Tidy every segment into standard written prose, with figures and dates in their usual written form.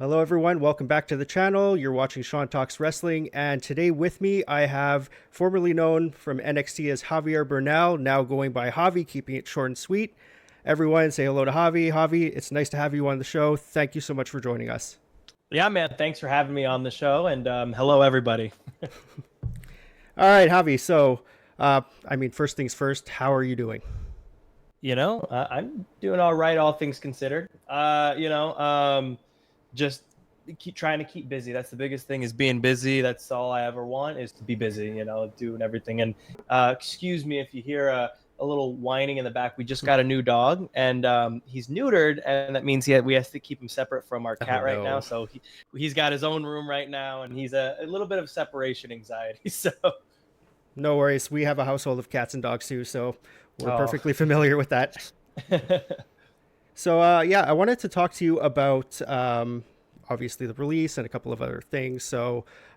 Hello, everyone. Welcome back to the channel. You're watching Shawn Talks Wrestling, and today with me I have formerly known from NXT as Javier Bernal, now going by Javi, keeping it short and sweet. Everyone, say hello to Javi. Javi, it's nice to have you on the show. Thank you so much for joining us. Yeah, man. Thanks for having me on the show, and hello, everybody. All right, Javi. First things first. How are you doing? I'm doing all right, all things considered. Just keep trying to keep busy. That's the biggest thing, is being busy. That's all I ever want, is to be busy. Doing everything. And excuse me if you hear a little whining in the back. We just got a new dog, and he's neutered, and that means we have to keep him separate from our Oh cat right now. no, So he's got his own room right now, and he's a little bit of separation anxiety. So. no worries. We have a household of cats and dogs too, so we're Oh. perfectly familiar with that. I wanted to talk to you about obviously the release and a couple of other things.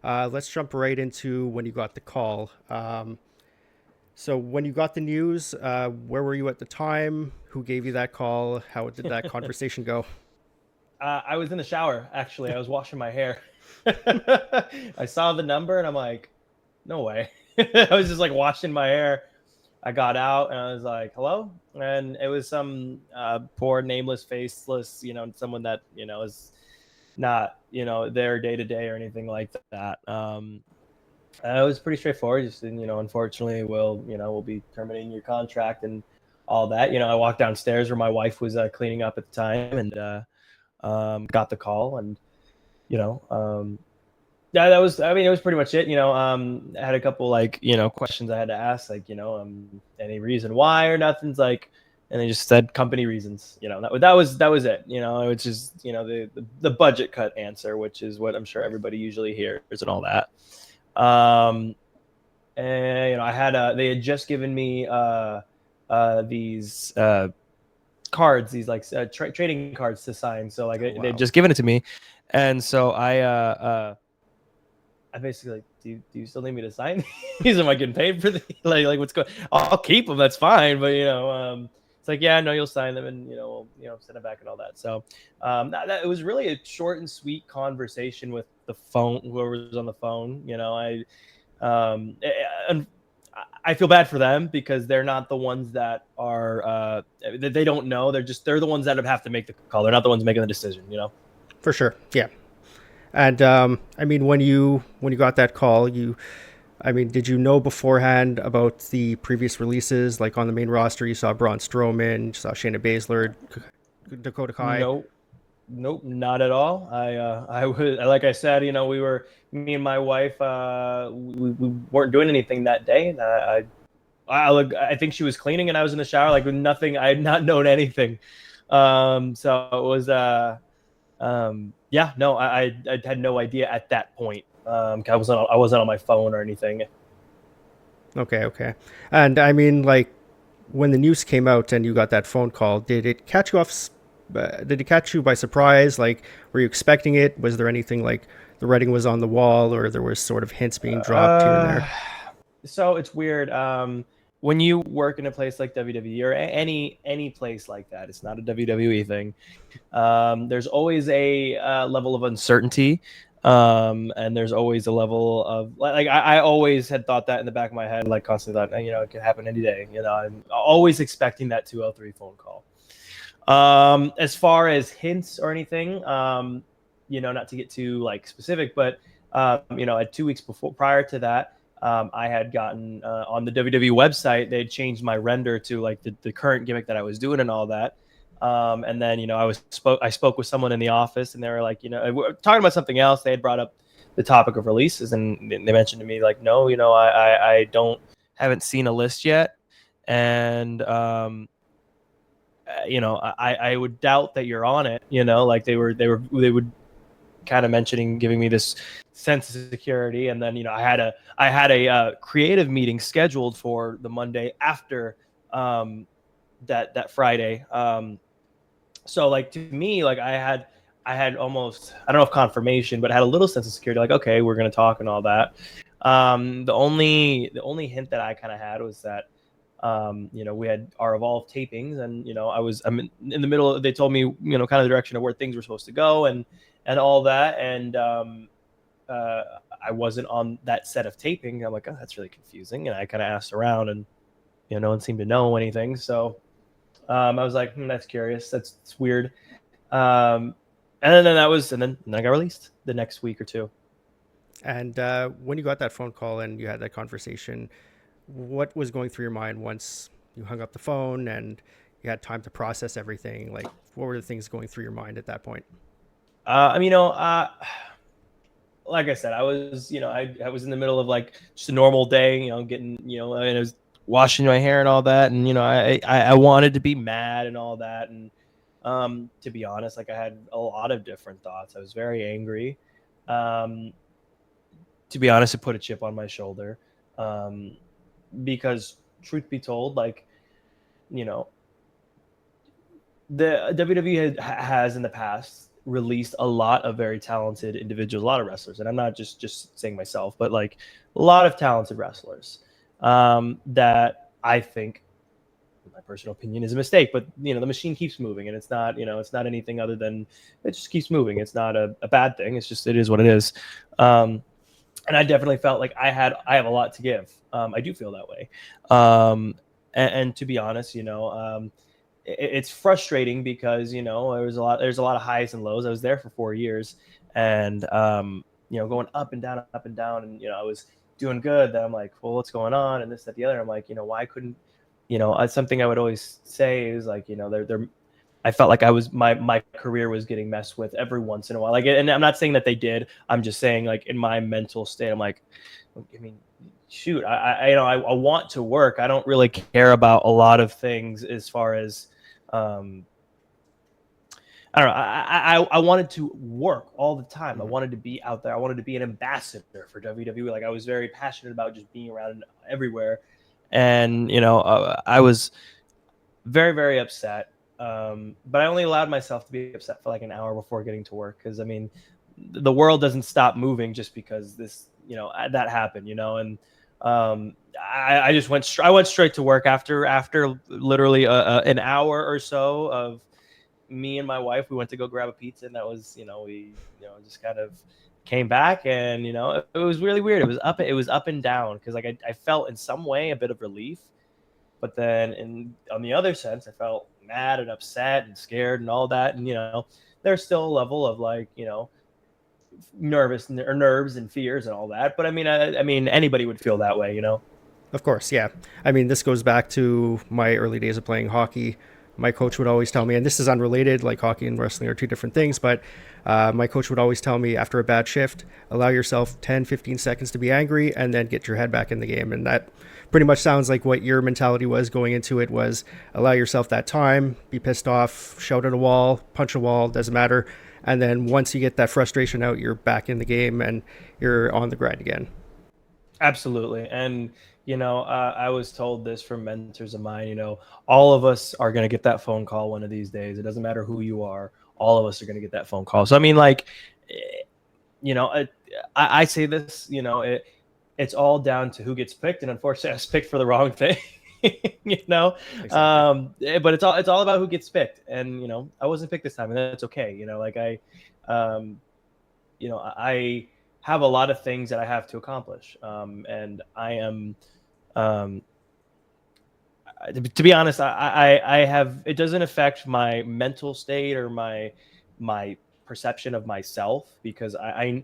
Let's jump right into when you got the call. So when you got the news, where were you at the time? Who gave you that call? How did that conversation go? I was in the shower, actually. I was washing my hair. I saw the number and I'm like, no way. I was just like washing my hair. I got out and I was like, hello? And it was some poor, nameless, faceless, someone that, is not, there day to day or anything like that. It was pretty straightforward. Just, unfortunately, we'll be terminating your contract and all that. I walked downstairs where my wife was cleaning up at the time, and got the call, and you know, yeah, that was. I mean, it was pretty much it. I had a couple questions I had to ask, any reason why or nothing's like, and they just said company reasons. That was it. It was just the budget cut answer, which is what I'm sure everybody usually hears and all that. Um, and they had just given me these cards, these trading cards to sign. So Oh they'd wow. just given it to me, and so I basically like, do you still need me to sign these? Am I getting paid for these? Like what's going? I'll keep them. That's fine. But it's like, yeah, no, you'll sign them, and we'll send them back and all that. So it was really a short and sweet conversation with the phone, whoever was on the phone. And I feel bad for them because they're not the ones that are they don't know. They're the ones that have to make the call. They're not the ones making the decision. For sure. Yeah. And when you got that call, did you know beforehand about the previous releases? Like on the main roster, you saw Braun Strowman, you saw Shayna Baszler, Dakota Kai. Nope. Nope, not at all. I was, like I said, me and my wife, we weren't doing anything that day. And I think she was cleaning and I was in the shower, like with nothing. I had not known anything. So it was, yeah, no, I had no idea at that point. I wasn't on my phone or anything. Okay, okay. And when the news came out and you got that phone call, did it catch you off? Did it catch you by surprise? Like, were you expecting it? Was there anything like the writing was on the wall, or there was sort of hints being dropped here and Uh, there? so it's weird. When you work in a place like WWE or any place like that, it's not a WWE thing. There's always a level of uncertainty, and there's always a level of I always had thought that in the back of my head, like constantly thought, it could happen any day. I'm always expecting that 203 phone call. As far as hints or anything, not to get too specific, but at 2 weeks prior to that, I had gotten on the WWE website, they had changed my render to like the current gimmick that I was doing and all that. And then I spoke with someone in the office, and they were like, talking about something else. They had brought up the topic of releases, and they mentioned to me like, no, I don't haven't seen a list yet, and I would doubt that you're on it. Like they would kind of mentioning giving me this sense of security, and then I had a creative meeting scheduled for the Monday after that Friday. So like to me, like I had almost, I don't know if confirmation, but I had a little sense of security, like, okay, we're gonna talk and all that. The only hint that I kind of had was that We had our Evolve tapings, and I'm in the middle. They told me, kind of the direction of where things were supposed to go, and all that, and uh, I wasn't on that set of taping. I'm like, oh, that's really confusing, and I kind of asked around, and no one seemed to know anything. So I was like, that's curious. That's weird. Um, and then I got released the next week or two. And when you got that phone call and you had that conversation, what was going through your mind once you hung up the phone and you had time to process everything? Like, what were the things going through your mind at that point? Like I said, I was, I was in the middle of like just a normal day, getting, and I was washing my hair and all that. And, I wanted to be mad and all that. And to be honest, like I had a lot of different thoughts. I was very angry. Um, to be honest, it put a chip on my shoulder. Because truth be told, like, you know, the WWE has in the past released a lot of very talented individuals, a lot of wrestlers, and I'm not just saying myself, but like a lot of talented wrestlers that I think, in my personal opinion, is a mistake. But the machine keeps moving, and it's not anything other than it just keeps moving. It's not a bad thing. It's just it is what it is. And I definitely felt like I have a lot to give. I do feel that way. And to be honest, it's frustrating because there's a lot of highs and lows. I was there for 4 years, and going up and down, and I was doing good. Then I'm like, well, what's going on? And this, that, the other. I'm like, why couldn't something I would always say is like, they're I felt like I was my career was getting messed with every once in a while. Like, and I'm not saying that they did. I'm just saying, like, in my mental state, I'm like, I mean, shoot, I want to work. I don't really care about a lot of things as far as I don't know. I wanted to work all the time. I wanted to be out there. I wanted to be an ambassador for WWE. Like, I was very passionate about just being around everywhere. And, I was very, very upset. But I only allowed myself to be upset for like an hour before getting to work. Cause I mean, the world doesn't stop moving just because that happened, and I just I went straight to work after literally an hour or so of me and my wife. We went to go grab a pizza, and that was, we just kind of came back, and it was really weird. It was up and down because like I felt in some way a bit of relief, but then on the other sense, I felt mad and upset and scared and all that. And there's still a level of like nervous or nerves and fears and all that. But I mean anybody would feel that way. Of course, yeah. I mean, this goes back to my early days of playing hockey. My coach would always tell me, and this is unrelated, like hockey and wrestling are two different things, but my coach would always tell me after a bad shift, allow yourself 10, 15 seconds to be angry and then get your head back in the game. And that pretty much sounds like what your mentality was going into it, was allow yourself that time, be pissed off, shout at a wall, punch a wall, doesn't matter. And then once you get that frustration out, you're back in the game and you're on the grind again. Absolutely. And I was told this from mentors of mine. All of us are going to get that phone call one of these days. It doesn't matter who you are. All of us are going to get that phone call. So I mean, like, I say this, it's all down to who gets picked, and unfortunately, I was picked for the wrong thing. Exactly. But it's all about who gets picked, and I wasn't picked this time, and that's okay. I have a lot of things that I have to accomplish, and I am. To be honest, I have. It doesn't affect my mental state or my perception of myself, because I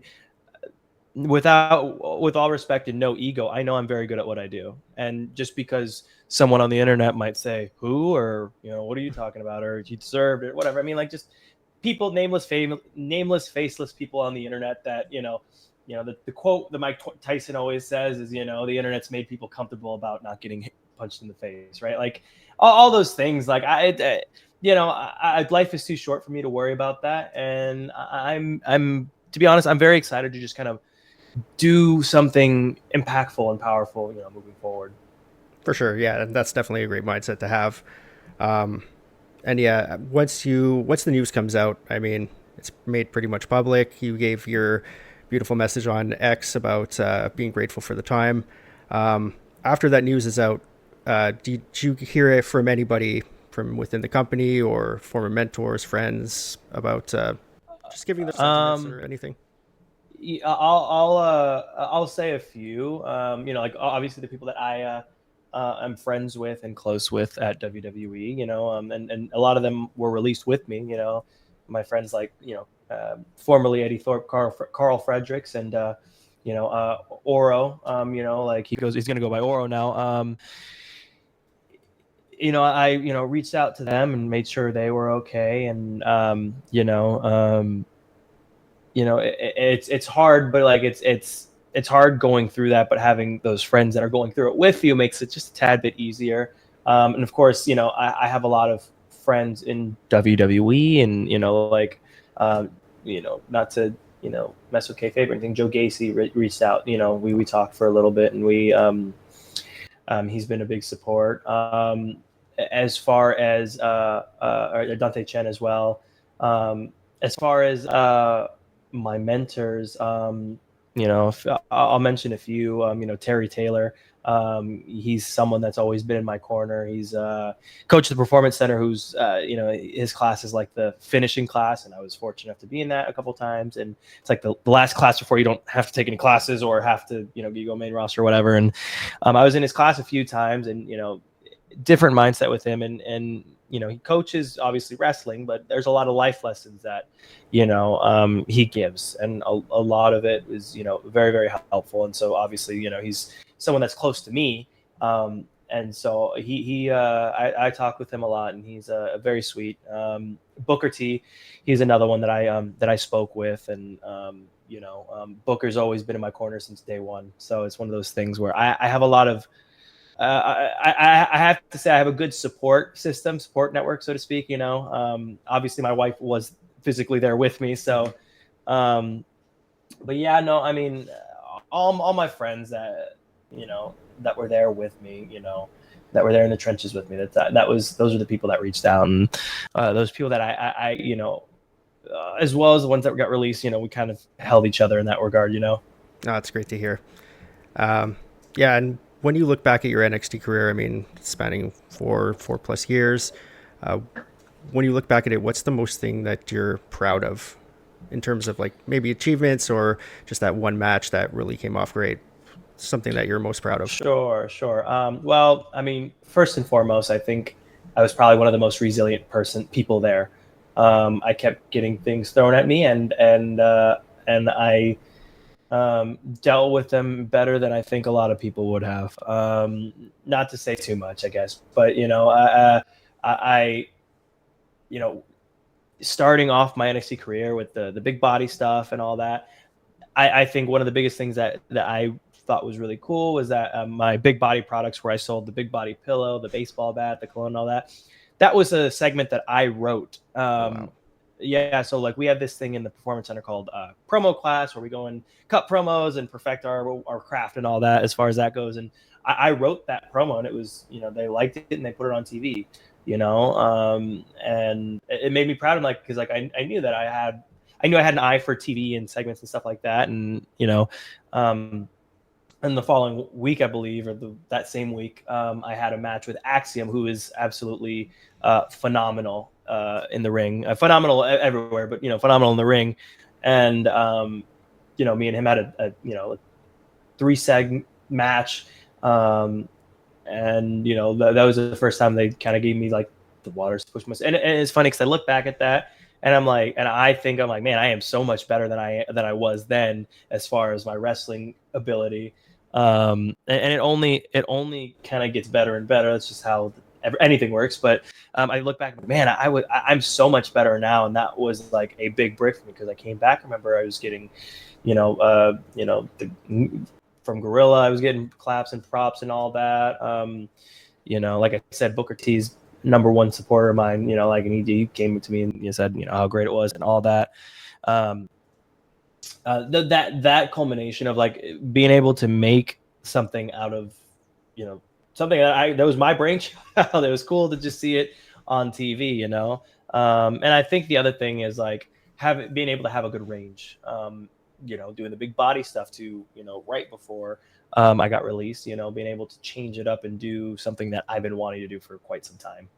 with all respect and no ego, I know I'm very good at what I do. And just because someone on the internet might say who, or what are you talking about, or you deserved it, whatever. I mean, like, just people, nameless, faceless people on the internet that the quote that Mike Tyson always says is, the internet's made people comfortable about not getting punched in the face, right? Like all those things. Like life is too short for me to worry about that, and I'm to be honest, I'm very excited to just kind of do something impactful and powerful, moving forward. For sure, yeah, and that's definitely a great mindset to have. And yeah, once the news comes out, I mean, it's made pretty much public. You gave your beautiful message on X about being grateful for the time. After that news is out, Did you hear it from anybody from within the company or former mentors, friends about just giving their sentiments Um, or anything? I'll say a few. Like obviously the people that I'm friends with and close with at WWE. And a lot of them were released with me. My friends like formerly Eddie Thorpe, Carl Fredericks, and Oro. Like he's gonna go by Oro now. I reached out to them and made sure they were okay, and it's hard, but like it's hard going through that, but having those friends that are going through it with you makes it just a tad bit easier. And of course, I have a lot of friends in WWE, and like not to mess with kayfabe or anything. Joe Gacy reached out. We talked for a little bit, and he's been a big support. As far as Dante Chen as well. As far as my mentors, I'll mention a few. Terry Taylor. He's someone that's always been in my corner. He's coach of the Performance Center, who's his class is like the finishing class, and I was fortunate enough to be in that a couple times. And it's like the last class before you don't have to take any classes or have to you go main roster or whatever. And I was in his class a few times, and different mindset with him, and he coaches obviously wrestling, but there's a lot of life lessons that he gives, and a lot of it is very, very helpful. And so obviously he's someone that's close to me, and so I talk with him a lot, and he's a very sweet. Booker T, he's another one that I spoke with, and Booker's always been in my corner since day one. So it's one of those things where I have a lot of I have to say I have a good support network, so to speak. Obviously my wife was physically there with me, so but yeah, no, I mean, all my friends that that were there with me, that were there in the trenches with me, those are the people that reached out, and those people that I as well as the ones that got released, we kind of held each other in that regard. Oh, that's great to hear. Yeah, and when you look back at your NXT career, I mean, spanning four plus years, when you look back at it, what's the most thing that you're proud of in terms of like maybe achievements or just that one match that really came off great? Something that you're most proud of? Sure. Well, I mean, first and foremost, I think I was probably one of the most resilient people there. I kept getting things thrown at me, and I dealt with them better than I think a lot of people would have. Not to say too much, I guess, but I starting off my NXT career with the big body stuff and all that, I think one of the biggest things that I thought was really cool was that my big body products, where I sold the big body pillow, the baseball bat, the cologne, all that was a segment that I wrote. Wow. Yeah, so like we have this thing in the Performance Center called promo class, where we go and cut promos and perfect our craft and all that as far as that goes. And I wrote that promo, and it was, they liked it and they put it on TV, and it made me proud of, like, because like I knew that I knew I had an eye for TV and segments and stuff like that. And and the following week, I believe, or that same week, I had a match with Axiom, who is absolutely phenomenal in the ring, phenomenal everywhere, but phenomenal in the ring. And me and him had a 3-seg match, and that was the first time they kind of gave me like the waters to push myself. And it's funny because I look back at that, and I'm like, man, I am so much better than I was then as far as my wrestling ability. And it only kind of gets better and better. That's just how anything works. But I look back, man, I'm so much better now, and that was like a big break for me, because I came back. I remember I was getting, from Gorilla, I was getting claps and props and all that. Like I said, Booker T's number one supporter of mine. And he came to me and he said, how great it was and all that. That culmination of like being able to make something out of something that was my brainchild. It was cool to just see it on TV, and I think the other thing is like being able to have a good range. doing the big body stuff to, right before I got released, being able to change it up and do something that I've been wanting to do for quite some time.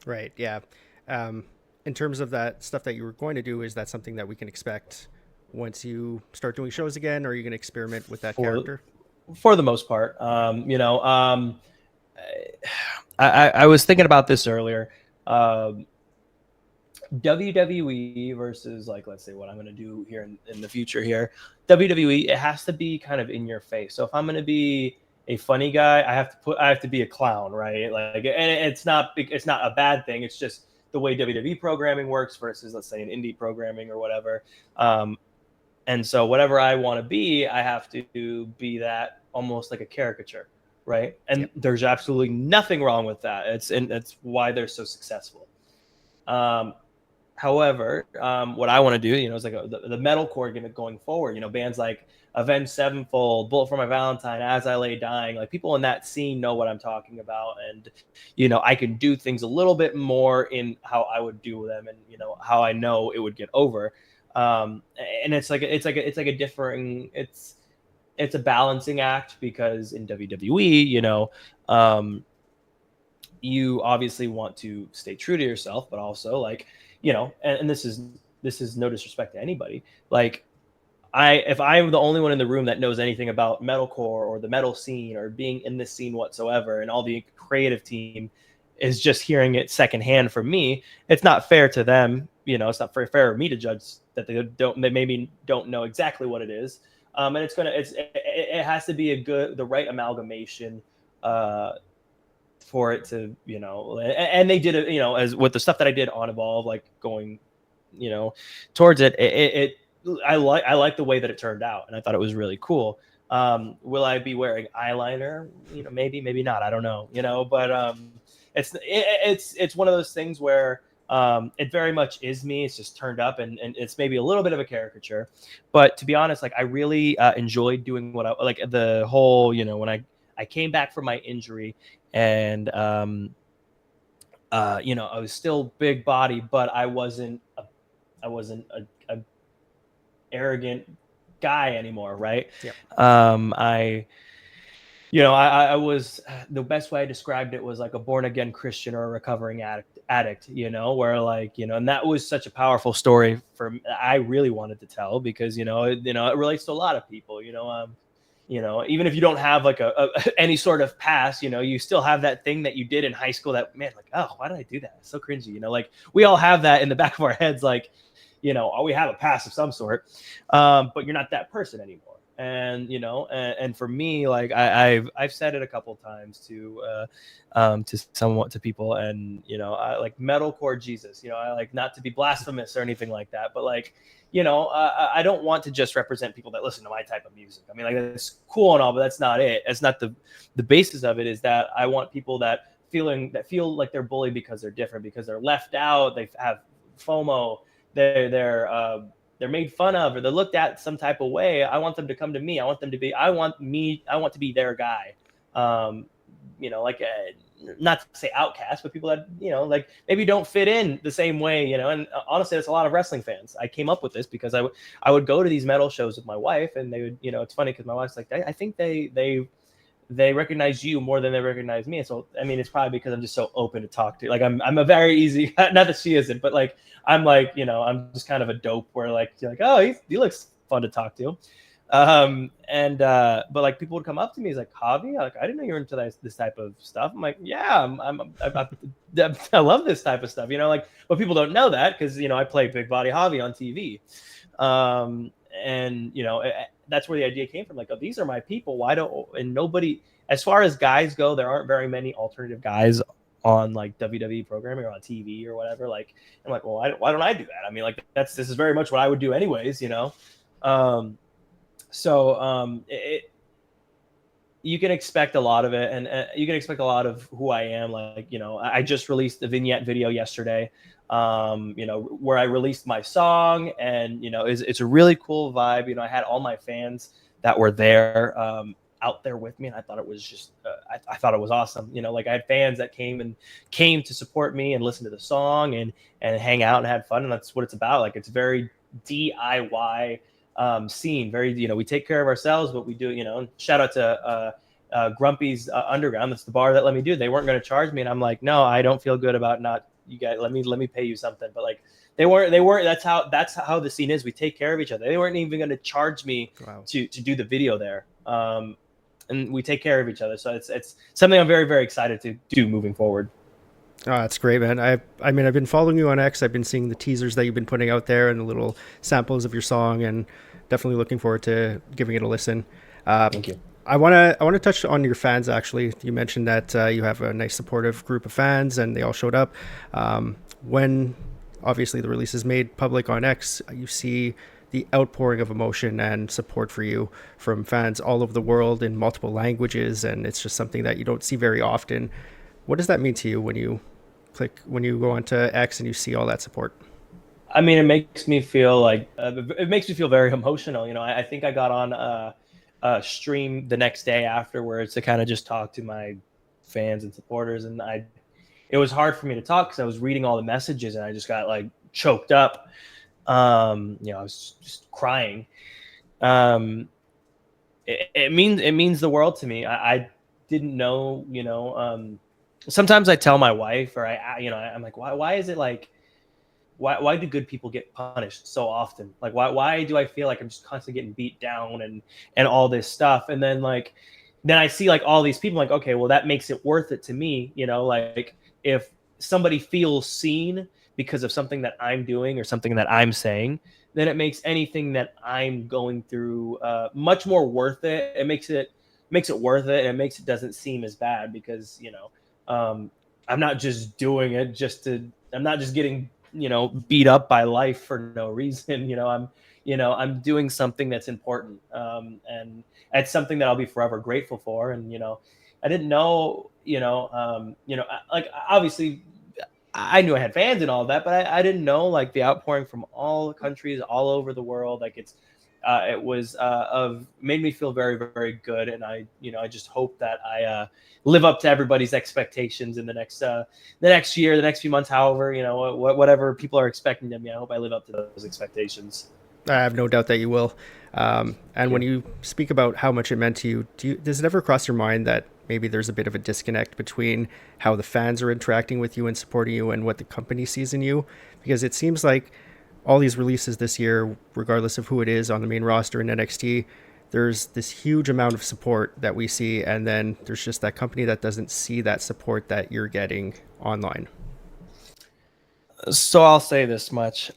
Right. Yeah. In terms of that stuff that you were going to do, is that something that we can expect once you start doing shows again, or are you going to experiment with that For character? for the most part, I was thinking about this earlier. WWE versus, like, let's say what I'm going to do here in the future here. WWE, it has to be kind of in your face. So if I'm going to be a funny guy, I have to be a clown, right? Like, and it's not a bad thing. It's just the way WWE programming works versus, let's say, an indie programming or whatever. And so whatever I want to be, I have to be that, almost like a caricature, right? And Yep. there's absolutely nothing wrong with that. That's why they're so successful. However, what I want to do, is like the metalcore gimmick going forward. Bands like Avenged Sevenfold, Bullet for My Valentine, As I Lay Dying, like, people in that scene know what I'm talking about, and I can do things a little bit more in how I would do them, and how I know it would get over. And it's a differing, it's a balancing act, because in WWE, you obviously want to stay true to yourself, but also, like, and this is no disrespect to anybody. Like, if I'm the only one in the room that knows anything about metalcore or the metal scene or being in this scene whatsoever, and all the creative team is just hearing it secondhand from me, it's not fair to them. It's not very fair of me to judge that they maybe don't know exactly what it is. And it has to be the right amalgamation, for it to, and they did it, as with the stuff that I did on Evolve, like, going, towards it. I like the way that it turned out, and I thought it was really cool. Will I be wearing eyeliner? Maybe not. I don't know. But it's one of those things where, it very much is me. It's just turned up, and it's maybe a little bit of a caricature. But to be honest, like, I really enjoyed doing what I like, the whole, when I came back from my injury, and I was still big body, but I wasn't a arrogant guy anymore, right? Yep. I was, the best way I described it was like a born again Christian or a recovering addict, where, like, and that was such a powerful story I really wanted to tell, because it relates to a lot of people. Even if you don't have, like, any sort of past, you still have that thing that you did in high school that, man, like, oh, why did I do that? It's so cringy. Like, we all have that in the back of our heads, like, we have a past of some sort, but you're not that person anymore. And and for me, like, I've said it a couple of times to people, and I like metalcore Jesus. I like, not to be blasphemous or anything like that, but, like, I don't want to just represent people that listen to my type of music. I mean, like, that's cool and all, but that's not it. That's not the basis of it. Is that I want people that feel like they're bullied because they're different, because they're left out, they have FOMO, they're made fun of, or they're looked at some type of way. I want them to come to me. I want to be their guy. Like, not to say outcast, but people that, like, maybe don't fit in the same way, and honestly, there's a lot of wrestling fans. I came up with this because I would go to these metal shows with my wife, and they would, it's funny because my wife's like, I think they recognize you more than they recognize me. And so, I mean, it's probably because I'm just so open to talk to. Like, I'm a very easy, not that she isn't, but, like, I'm like, I'm just kind of a dope where, like, you're like, oh, he looks fun to talk to. But, like, people would come up to me, he's like, Javi, like, I didn't know you were into this type of stuff. I'm like, yeah, I love this type of stuff, like, but people don't know that because, I play Big Body Javi on TV. And that's where the idea came from. Like, oh, these are my people. Why don't, and nobody, as far as guys go, there aren't very many alternative guys on, like, WWE programming or on TV or whatever. Like, I'm like, well, why don't I do that? I mean, like, this is very much what I would do anyways, you can expect a lot of it, and you can expect a lot of who I am. Like, I just released the vignette video yesterday, where I released my song, and, it's a really cool vibe. I had all my fans that were there, out there with me, and I thought it was just, I thought it was awesome. Like, I had fans that came to support me and listen to the song and hang out and had fun, and that's what it's about. Like, it's very DIY, scene. Very, we take care of ourselves, but we do, shout out to Grumpy's Underground. That's the bar that let me do it. They weren't going to charge me, and I'm like, no, I don't feel good about not, you guys, let me pay you something. But like, they weren't. That's how the scene is. We take care of each other. They weren't even going to charge me to do the video there. And we take care of each other. So it's something I'm very, very excited to do moving forward. Oh, that's great, man. I mean, I've been following you on X. I've been seeing the teasers that you've been putting out there and the little samples of your song, and definitely looking forward to giving it a listen. Thank you. I wanna touch on your fans. Actually, you mentioned that you have a nice supportive group of fans, and they all showed up. When obviously the release is made public on X, you see the outpouring of emotion and support for you from fans all over the world in multiple languages, and it's just something that you don't see very often. What does that mean to you when you go onto X and you see all that support? I mean, it makes me feel like very emotional. I think I got on a stream the next day afterwards to kind of just talk to my fans and supporters, and it was hard for me to talk because I was reading all the messages and I just got like choked up. I was just crying. It means the world to me. I didn't know, sometimes I tell my wife, or I'm like, why is it like, why do good people get punished so often? Like, why do I feel like I'm just constantly getting beat down and all this stuff? And then then I see like all these people, like, okay, well, that makes it worth it to me. Like if somebody feels seen because of something that I'm doing or something that I'm saying, then it makes anything that I'm going through much more worth it. It makes it worth it, and it doesn't seem as bad because, I'm not just doing it I'm not just getting, beat up by life for no reason. I'm doing something that's important. And it's something that I'll be forever grateful for. And, I didn't know, like obviously I knew I had fans and all that, but I didn't know like the outpouring from all countries all over the world. Like it was made me feel very, very good. And I just hope that I live up to everybody's expectations in the next year, the next few months, however, whatever people are expecting of me. I hope I live up to those expectations. I have no doubt that you will. And when you speak about how much it meant to you, does it ever cross your mind that maybe there's a bit of a disconnect between how the fans are interacting with you and supporting you and what the company sees in you? Because it seems like all these releases this year, regardless of who it is on the main roster in NXT, there's this huge amount of support that we see, and then there's just that company that doesn't see that support that you're getting online. So I'll say this much.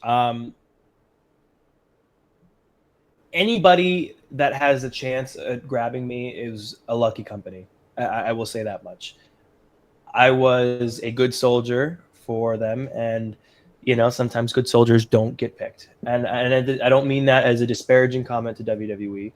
Anybody that has a chance at grabbing me is a lucky company. I will say that much. I was a good soldier for them, and sometimes good soldiers don't get picked. And I don't mean that as a disparaging comment to WWE.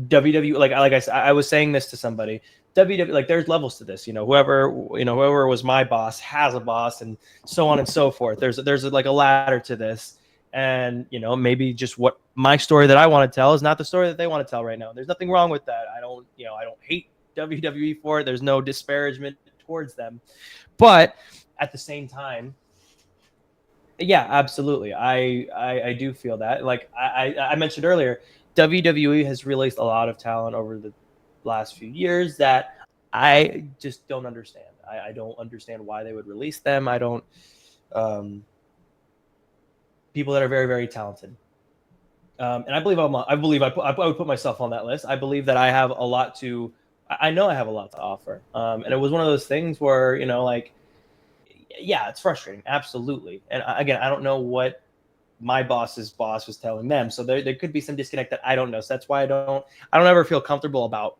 WWE, like I said, I was saying this to somebody. WWE, like there's levels to this. Whoever was my boss has a boss, and so on and so forth. There's like a ladder to this. And maybe just what my story that I want to tell is not the story that they want to tell right now. There's nothing wrong with that. I don't hate WWE for it. There's no disparagement towards them, but at the same time, yeah, absolutely. I do feel that. Like I mentioned earlier, WWE has released a lot of talent over the last few years that I just don't understand. I don't understand why they would release them. I don't. People that are very, very talented. And I believe I would put myself on that list. I believe that I have a lot to, I know I have a lot to offer. And it was one of those things where, yeah, it's frustrating. Absolutely. And again, I don't know what my boss's boss was telling them. So there could be some disconnect that I don't know. So that's why I don't ever feel comfortable about,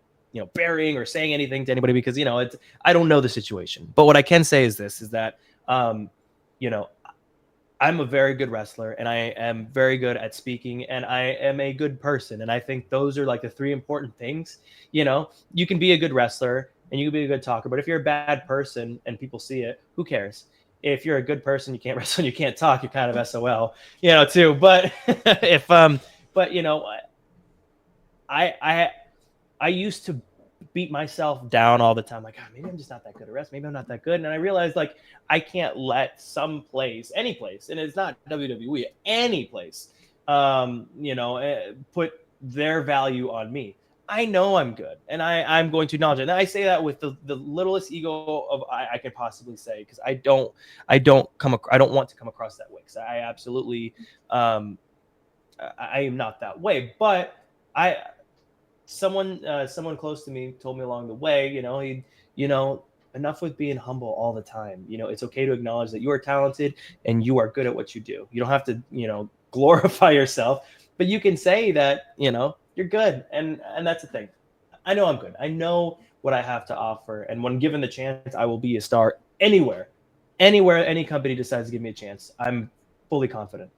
burying or saying anything to anybody because, I don't know the situation. But what I can say is this, is that, I'm a very good wrestler, and I am very good at speaking, and I am a good person. And I think those are like the three important things. You can be a good wrestler and you can be a good talker, but if you're a bad person and people see it, who cares? If you're a good person, you can't wrestle and you can't talk, you're kind of SOL, too. But I used to beat myself down all the time. Like, maybe I'm just not that good at wrestling. Maybe I'm not that good. And I realized like I can't let any place, and it's not WWE, any place, put their value on me. I know I'm good, and I'm going to acknowledge it. And I say that with the littlest ego of I could possibly say, because I don't want to come across that way, because I absolutely I am not that way. But someone close to me told me along the way, enough with being humble all the time. It's okay to acknowledge that you are talented and you are good at what you do. You don't have to glorify yourself, but you can say that you're good, and that's the thing. I know I'm good. I know what I have to offer, and when given the chance, I will be a star anywhere any company decides to give me a chance. I'm fully confident.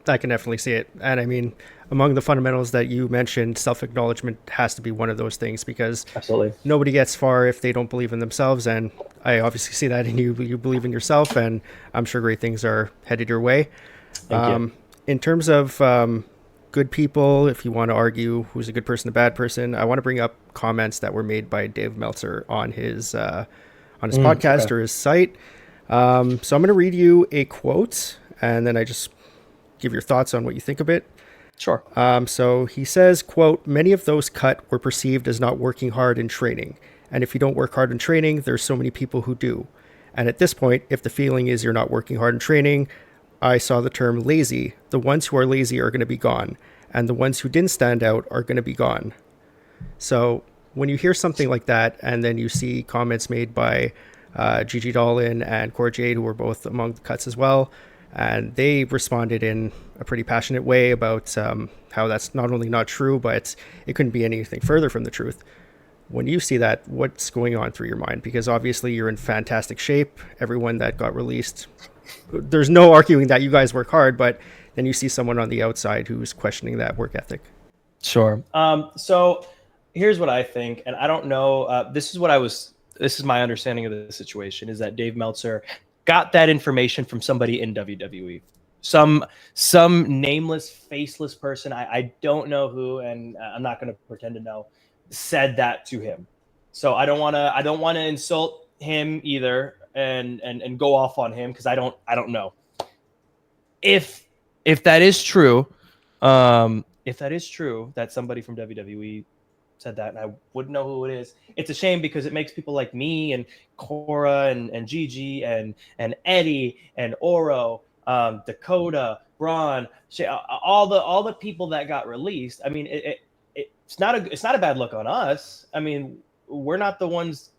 I can definitely see it. And I mean, among the fundamentals that you mentioned, self acknowledgement has to be one of those things, because Absolutely. nobody gets far if they don't believe in themselves. And I obviously see that in you. You believe in yourself, and I'm sure great things are headed your way. Thank you. In terms of good people, if you want to argue who's a good person, a bad person, I want to bring up comments that were made by Dave Meltzer on his podcast Okay. or his site. So I'm going to read you a quote, and then I just give your thoughts on what you think of it. Sure. So he says, quote, "Many of those cut were perceived as not working hard in training. And if you don't work hard in training, there's so many people who do. And at this point, if the feeling is you're not working hard in training, I saw the term lazy. The ones who are lazy are going to be gone. And the ones who didn't stand out are going to be gone." So when you hear something like that, and then you see comments made by Gigi Dolan and Cora Jade, who were both among the cuts as well, and they responded in a pretty passionate way about how that's not only not true, but it couldn't be anything further from the truth. When you see that, what's going on through your mind? Because obviously you're in fantastic shape. Everyone that got released, there's no arguing that you guys work hard, but then you see someone on the outside who's questioning that work ethic. Sure. So here's what I think, and I don't know. This is my understanding of the situation, is that Dave Meltzer got that information from somebody in WWE, some nameless, faceless person. I don't know who, and I'm not going to pretend to know, said that to him. So I don't want to insult him either, and go off on him, because I don't know if that is true. If that is true, that somebody from WWE said that, and I wouldn't know who it is. It's a shame, because it makes people like me and Cora and Gigi and Eddie and Oro, Dakota, Braun, all the people that got released. I mean, it's not a bad look on us. I mean, we're not the ones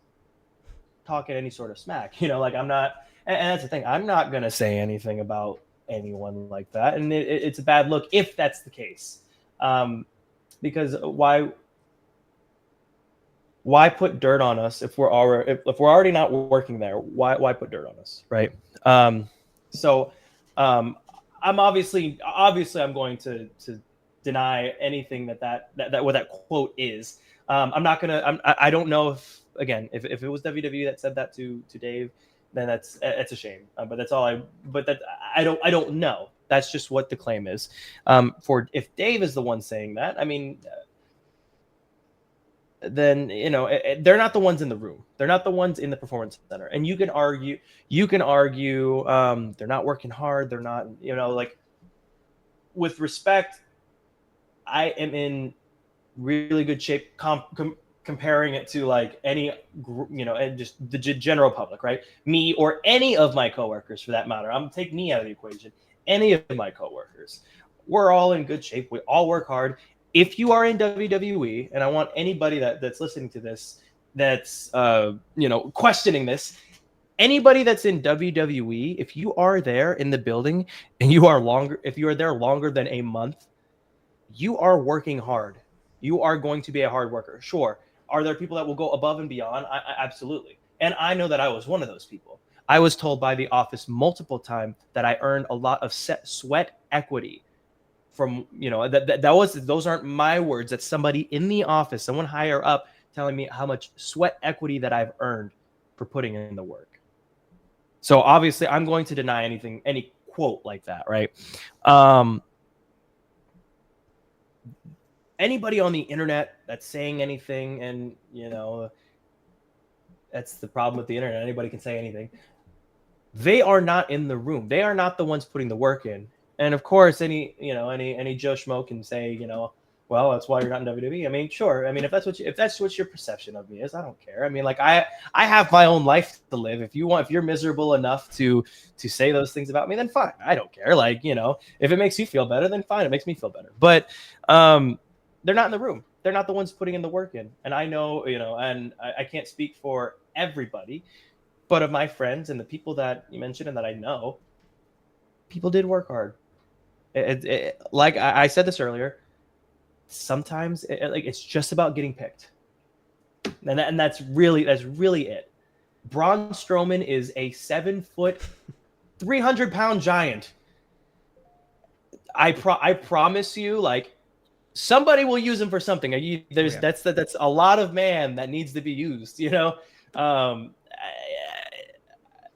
talking any sort of smack. Like, I'm not, and that's the thing. I'm not gonna say anything about anyone like that, and it's a bad look if that's the case. Because why put dirt on us if we're already not working there? Why put dirt on us, right? So I'm obviously I'm going to deny anything that what that quote is. I'm not gonna. I don't know if it was WWE that said that to Dave, then that's a shame. But that's all I. But that I don't know. That's just what the claim is. For if Dave is the one saying that, I mean, then they're not the ones in the room. They're not the ones in the performance center. And you can argue they're not working hard. They're not, like, with respect, I am in really good shape comparing it to, like, any and just the general public, right? Me or any of my coworkers, for that matter. I'm take me out of the equation. Any of my coworkers, we're all in good shape. We all work hard. If you are in WWE, and I want anybody that's listening to this, that's questioning this, anybody that's in WWE, if you are there in the building and if you are there longer than a month, you are working hard. You are going to be a hard worker. Sure. Are there people that will go above and beyond? Absolutely. And I know that I was one of those people. I was told by the office multiple times that I earned a lot of sweat equity from, those aren't my words. That's somebody in the office, someone higher up, telling me how much sweat equity that I've earned for putting in the work. So obviously I'm going to deny any quote like that, right? Anybody on the internet that's saying anything, and that's the problem with the internet. Anybody can say anything. They are not in the room. They are not the ones putting the work in. And of course, any Joe Schmo can say, well, that's why you're not in WWE. I mean, sure. I mean, if that's what your perception of me is, I don't care. I mean, like I have my own life to live. If you're miserable enough to say those things about me, then fine. I don't care. Like, if it makes you feel better, then fine. It makes me feel better. But they're not in the room. They're not the ones putting in the work in. And I know, and I can't speak for everybody, but of my friends and the people that you mentioned and that I know, people did work hard. Like I said this earlier, sometimes it's just about getting picked, and that's really it. Braun Strowman is a 7 foot, 300-pound giant. I promise you, like, somebody will use him for something. That's a lot of man that needs to be used.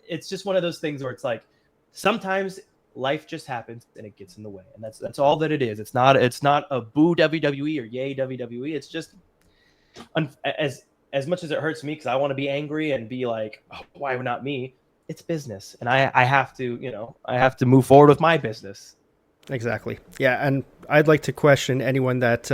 It's just one of those things where it's like sometimes life just happens and it gets in the way, and that's all that it is. It's not a boo WWE or yay WWE. It's just as much as it hurts me because I want to be angry and be like, oh, why not me? It's business, and I have to move forward with my business. Exactly. Yeah, and I'd like to question anyone that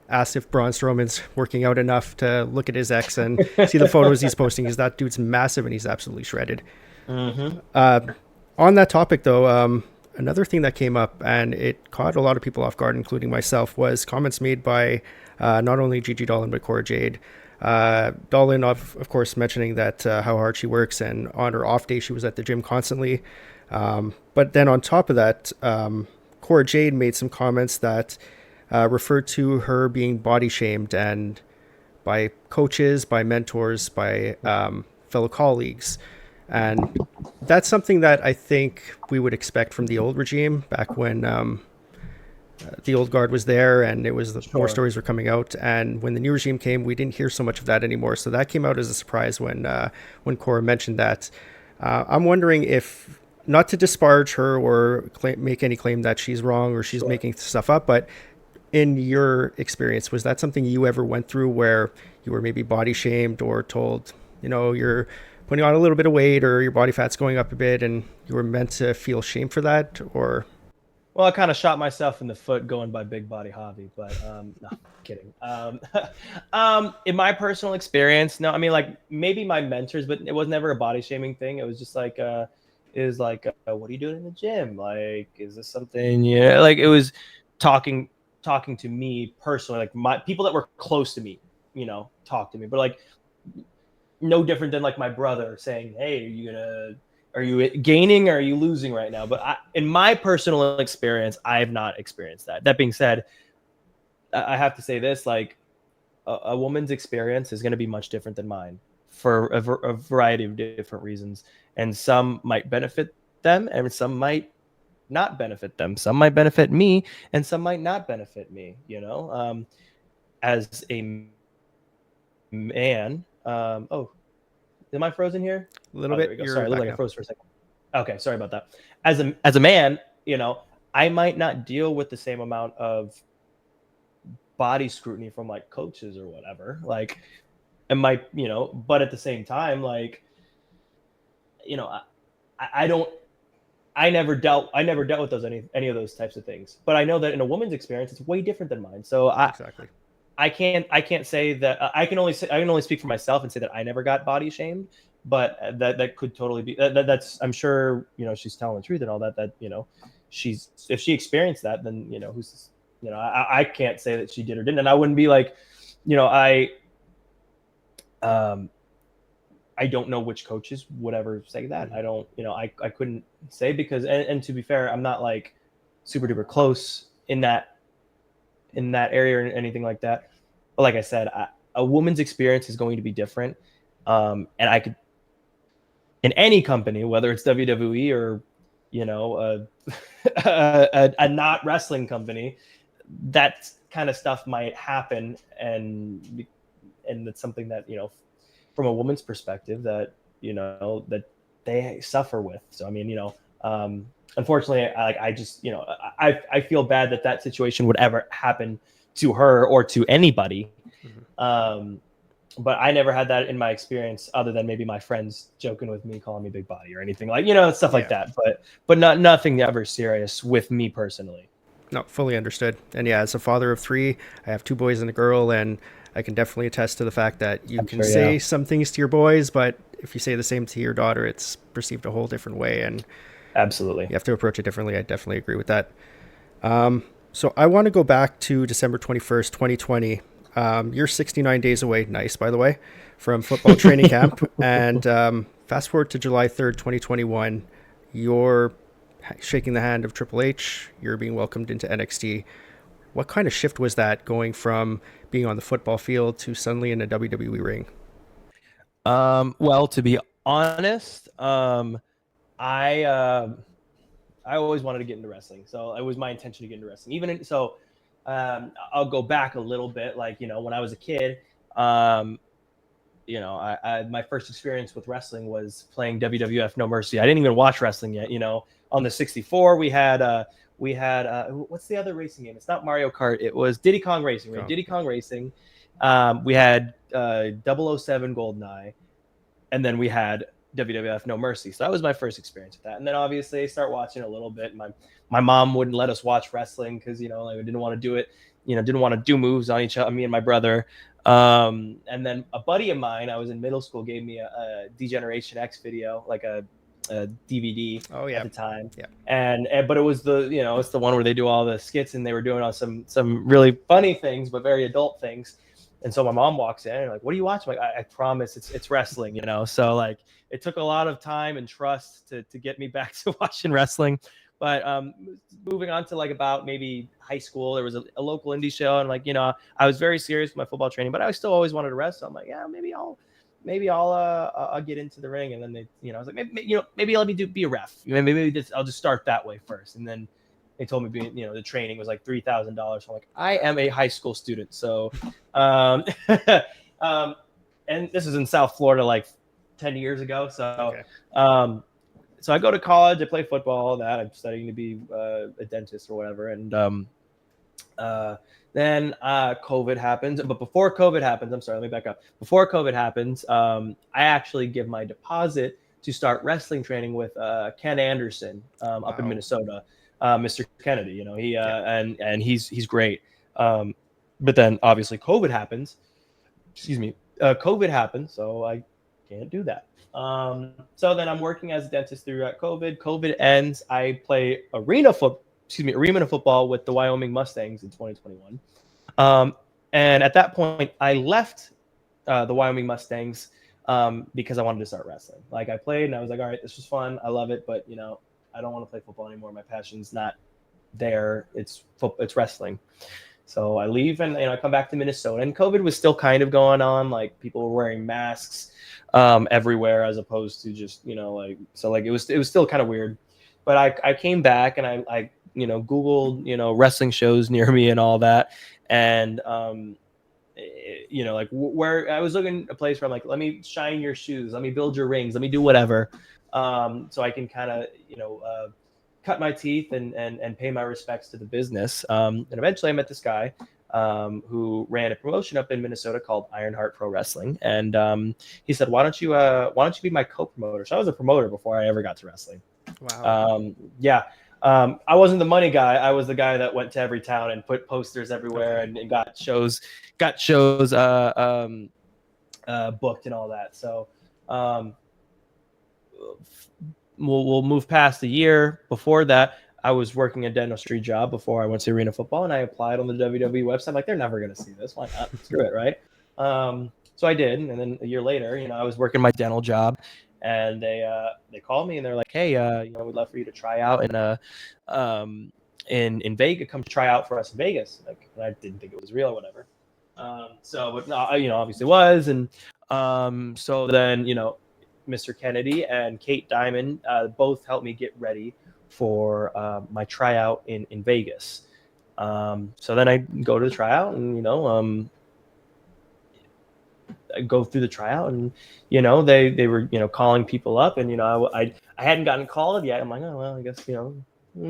asked if Braun Strowman's working out enough to look at his ex and see the photos he's posting. Because that dude's massive and he's absolutely shredded. Mm-hmm. On that topic, though, another thing that came up and it caught a lot of people off guard, including myself, was comments made by not only Gigi Dolan but Cora Jade. Dolan, of course, mentioning that how hard she works, and on her off day she was at the gym constantly. But then on top of that, Cora Jade made some comments that referred to her being body shamed and by coaches, by mentors, by fellow colleagues. And that's something that I think we would expect from the old regime back when the old guard was there and it was more stories were coming out. And when the new regime came, we didn't hear so much of that anymore. So that came out as a surprise when Cora mentioned that. I'm wondering if, not to disparage her or make any claim that she's wrong or she's making stuff up, but in your experience, was that something you ever went through where you were maybe body shamed or told, you're putting on a little bit of weight or your body fat's going up a bit and you were meant to feel shame for that? Or well, I kind of shot myself in the foot going by Big Body Javi, but no, kidding. In my personal experience, no, I mean, like maybe my mentors, but it was never a body shaming thing. It was just like what are you doing in the gym? Like, is this something? Yeah, like it was talking to me personally, like my people that were close to me, talk to me, but like no different than like my brother saying, hey, are you gaining or are you losing right now? But in my personal experience, I have not experienced that. That being said, I have to say this, like a woman's experience is going to be much different than mine for a variety of different reasons. And some might benefit them and some might not benefit them. Some might benefit me and some might not benefit me, as a man. Am I frozen here? A little bit. Sorry, I look like I froze for a second. Okay, sorry about that. As a man, I might not deal with the same amount of body scrutiny from like coaches or whatever. Like, it might, but at the same time, like, I never dealt with those any of those types of things. But I know that in a woman's experience, it's way different than mine. So exactly. I can't say that I can only speak for myself and say that I never got body shamed, but that could totally be that's I'm sure she's telling the truth and all that if she experienced that, then who's I can't say that she did or didn't, and I wouldn't be like I don't know which coaches would ever say that. I don't I couldn't say because and to be fair, I'm not like super duper close in that area or anything like that. But like I said, a woman's experience is going to be different. And I could, in any company, whether it's WWE or, a not wrestling company, that kind of stuff might happen. And it's something that, from a woman's perspective that, that they suffer with. So, I mean, unfortunately, I just, I feel bad that situation would ever happen to her or to anybody. Mm-hmm. but I never had that in my experience, other than maybe my friends joking with me, calling me big body or anything like, stuff like that. But nothing ever serious with me personally. No, fully understood. And yeah, as a father of three, I have two boys and a girl, and I can definitely attest to the fact that you I'm can sure, yeah. say some things to your boys, but if you say the same to your daughter, it's perceived a whole different way, and Absolutely. you have to approach it differently. I definitely agree with that. So I want to go back to December 21st, 2020. You're 69 days away, nice, by the way, from football training camp. And fast forward to July 3rd, 2021, you're shaking the hand of Triple H. You're being welcomed into NXT. What kind of shift was that, going from being on the football field to suddenly in a WWE ring? Well, to be honest, I always wanted to get into wrestling, so it was my intention to get into wrestling. I'll go back a little bit. Like, when I was a kid, my first experience with wrestling was playing WWF No Mercy. I didn't even watch wrestling yet. On the 64, we had what's the other racing game? It's not Mario Kart. It was Diddy Kong Racing. We had Diddy Kong Racing. We had 007 GoldenEye, and then we had WWF No Mercy. So that was my first experience with that. And then obviously I start watching a little bit. My mom wouldn't let us watch wrestling because, we didn't want to do it, didn't want to do moves on each other, me and my brother. And then a buddy of mine, I was in middle school, gave me a Degeneration X video, like a DVD at the time. Yeah. But it was it's the one where they do all the skits, and they were doing all some really funny things, but very adult things. And so my mom walks in and like, what are you watching? I'm like, I promise it's wrestling, So like, it took a lot of time and trust to get me back to watching wrestling. But moving on to like about maybe high school, there was a local indie show, and like, I was very serious with my football training, but I still always wanted to wrestle. I'm like, yeah, maybe I'll get into the ring. And then they, I was like, maybe let me be a ref. I'll just start that way first. And then they told me the training was like $3,000. So I'm like, I am a high school student. So, and this is in South Florida, like 10 years ago. So, okay. So I go to college, I play football, all that. I'm studying to be a dentist or whatever. And then COVID happens. But before COVID happens, I'm sorry, let me back up. Before COVID happens, I actually give my deposit to start wrestling training with Ken Anderson up in Minnesota, Mr. Kennedy. He and he's great. But then obviously COVID happens. Excuse me. COVID happens, so I can't do that. So then I'm working as a dentist throughout COVID. COVID ends. I play arena football with the Wyoming Mustangs in 2021. And at that point, I left the Wyoming Mustangs because I wanted to start wrestling. Like, I played and I was like, all right, this was fun. I love it, but I don't want to play football anymore. My passion's not there. It's wrestling. So I leave and I come back to Minnesota, and COVID was still kind of going on. Like, people were wearing masks everywhere, as opposed to just it was still kind of weird. But I came back and I Googled wrestling shows near me and all that, and where I was looking a place where I'm like, let me shine your shoes, let me build your rings, let me do whatever, so I can kind of cut my teeth and pay my respects to the business. And eventually I met this guy who ran a promotion up in Minnesota called Ironheart Pro Wrestling. And he said, why don't you be my co-promoter? So I was a promoter before I ever got to wrestling. Wow. I wasn't the money guy. I was the guy that went to every town and put posters everywhere, and got shows booked and all that. So we'll move past a year. Before that, I was working a dentistry job before I went to arena football, and I applied on the WWE website. Like, they're never going to see this. Why not? Screw it, right? So I did, and then a year later, I was working my dental job, and they called me and they're like, hey, we'd love for you to try out in Vegas. Come try out for us in Vegas. Like, I didn't think it was real or whatever. But obviously it was, and so then Mr. Kennedy and Kate Diamond both helped me get ready for my tryout in Vegas. So then I go to the tryout, and I go through the tryout, and they were calling people up, and I hadn't gotten called yet. I'm like, oh well, I guess I'm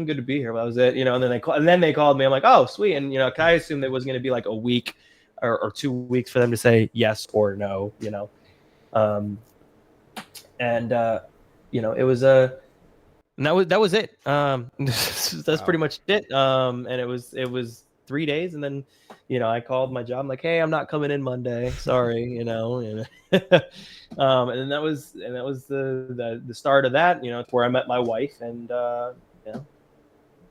good to be here. But that was it, and then they called me. I'm like, oh sweet, and I assumed it was going to be like a week or 2 weeks for them to say yes or no, and it was and that was it. That's Wow. pretty much it. And it was 3 days, and then I called my job. I'm like, hey, I'm not coming in Monday. Sorry, and and then that was the start of that. It's where I met my wife, and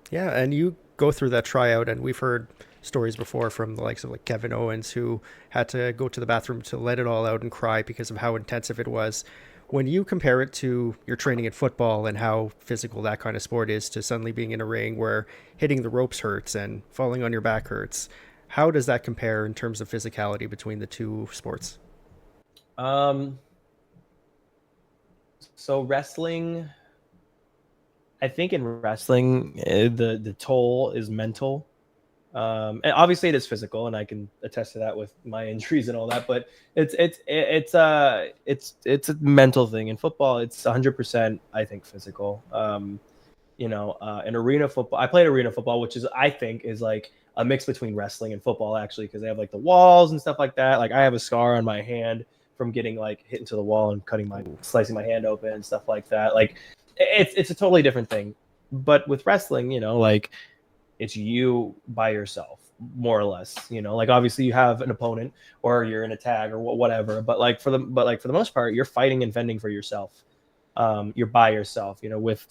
Yeah, and you go through that tryout, and we've heard stories before from the likes of like Kevin Owens, who had to go to the bathroom to let it all out and cry because of how intensive it was. When you compare it to your training in football and how physical that kind of sport is, to suddenly being in a ring where hitting the ropes hurts and falling on your back hurts, how does that compare in terms of physicality between the two sports? um, so wrestling. I think in wrestling, the toll is mental. And obviously it is physical, and I can attest to that with my injuries and all that. But it's a mental thing. In football, it's 100%, I think, physical. In arena football, I played arena football, which is, I think, is like a mix between wrestling and football, actually, because they have like the walls and stuff like that. Like I have a scar on my hand from getting like hit into the wall and slicing my hand open and stuff like that. Like it's a totally different thing. But with wrestling, like it's you by yourself, more or less. Like obviously you have an opponent or you're in a tag or whatever, but for the most part, you're fighting and fending for yourself. You're by yourself, with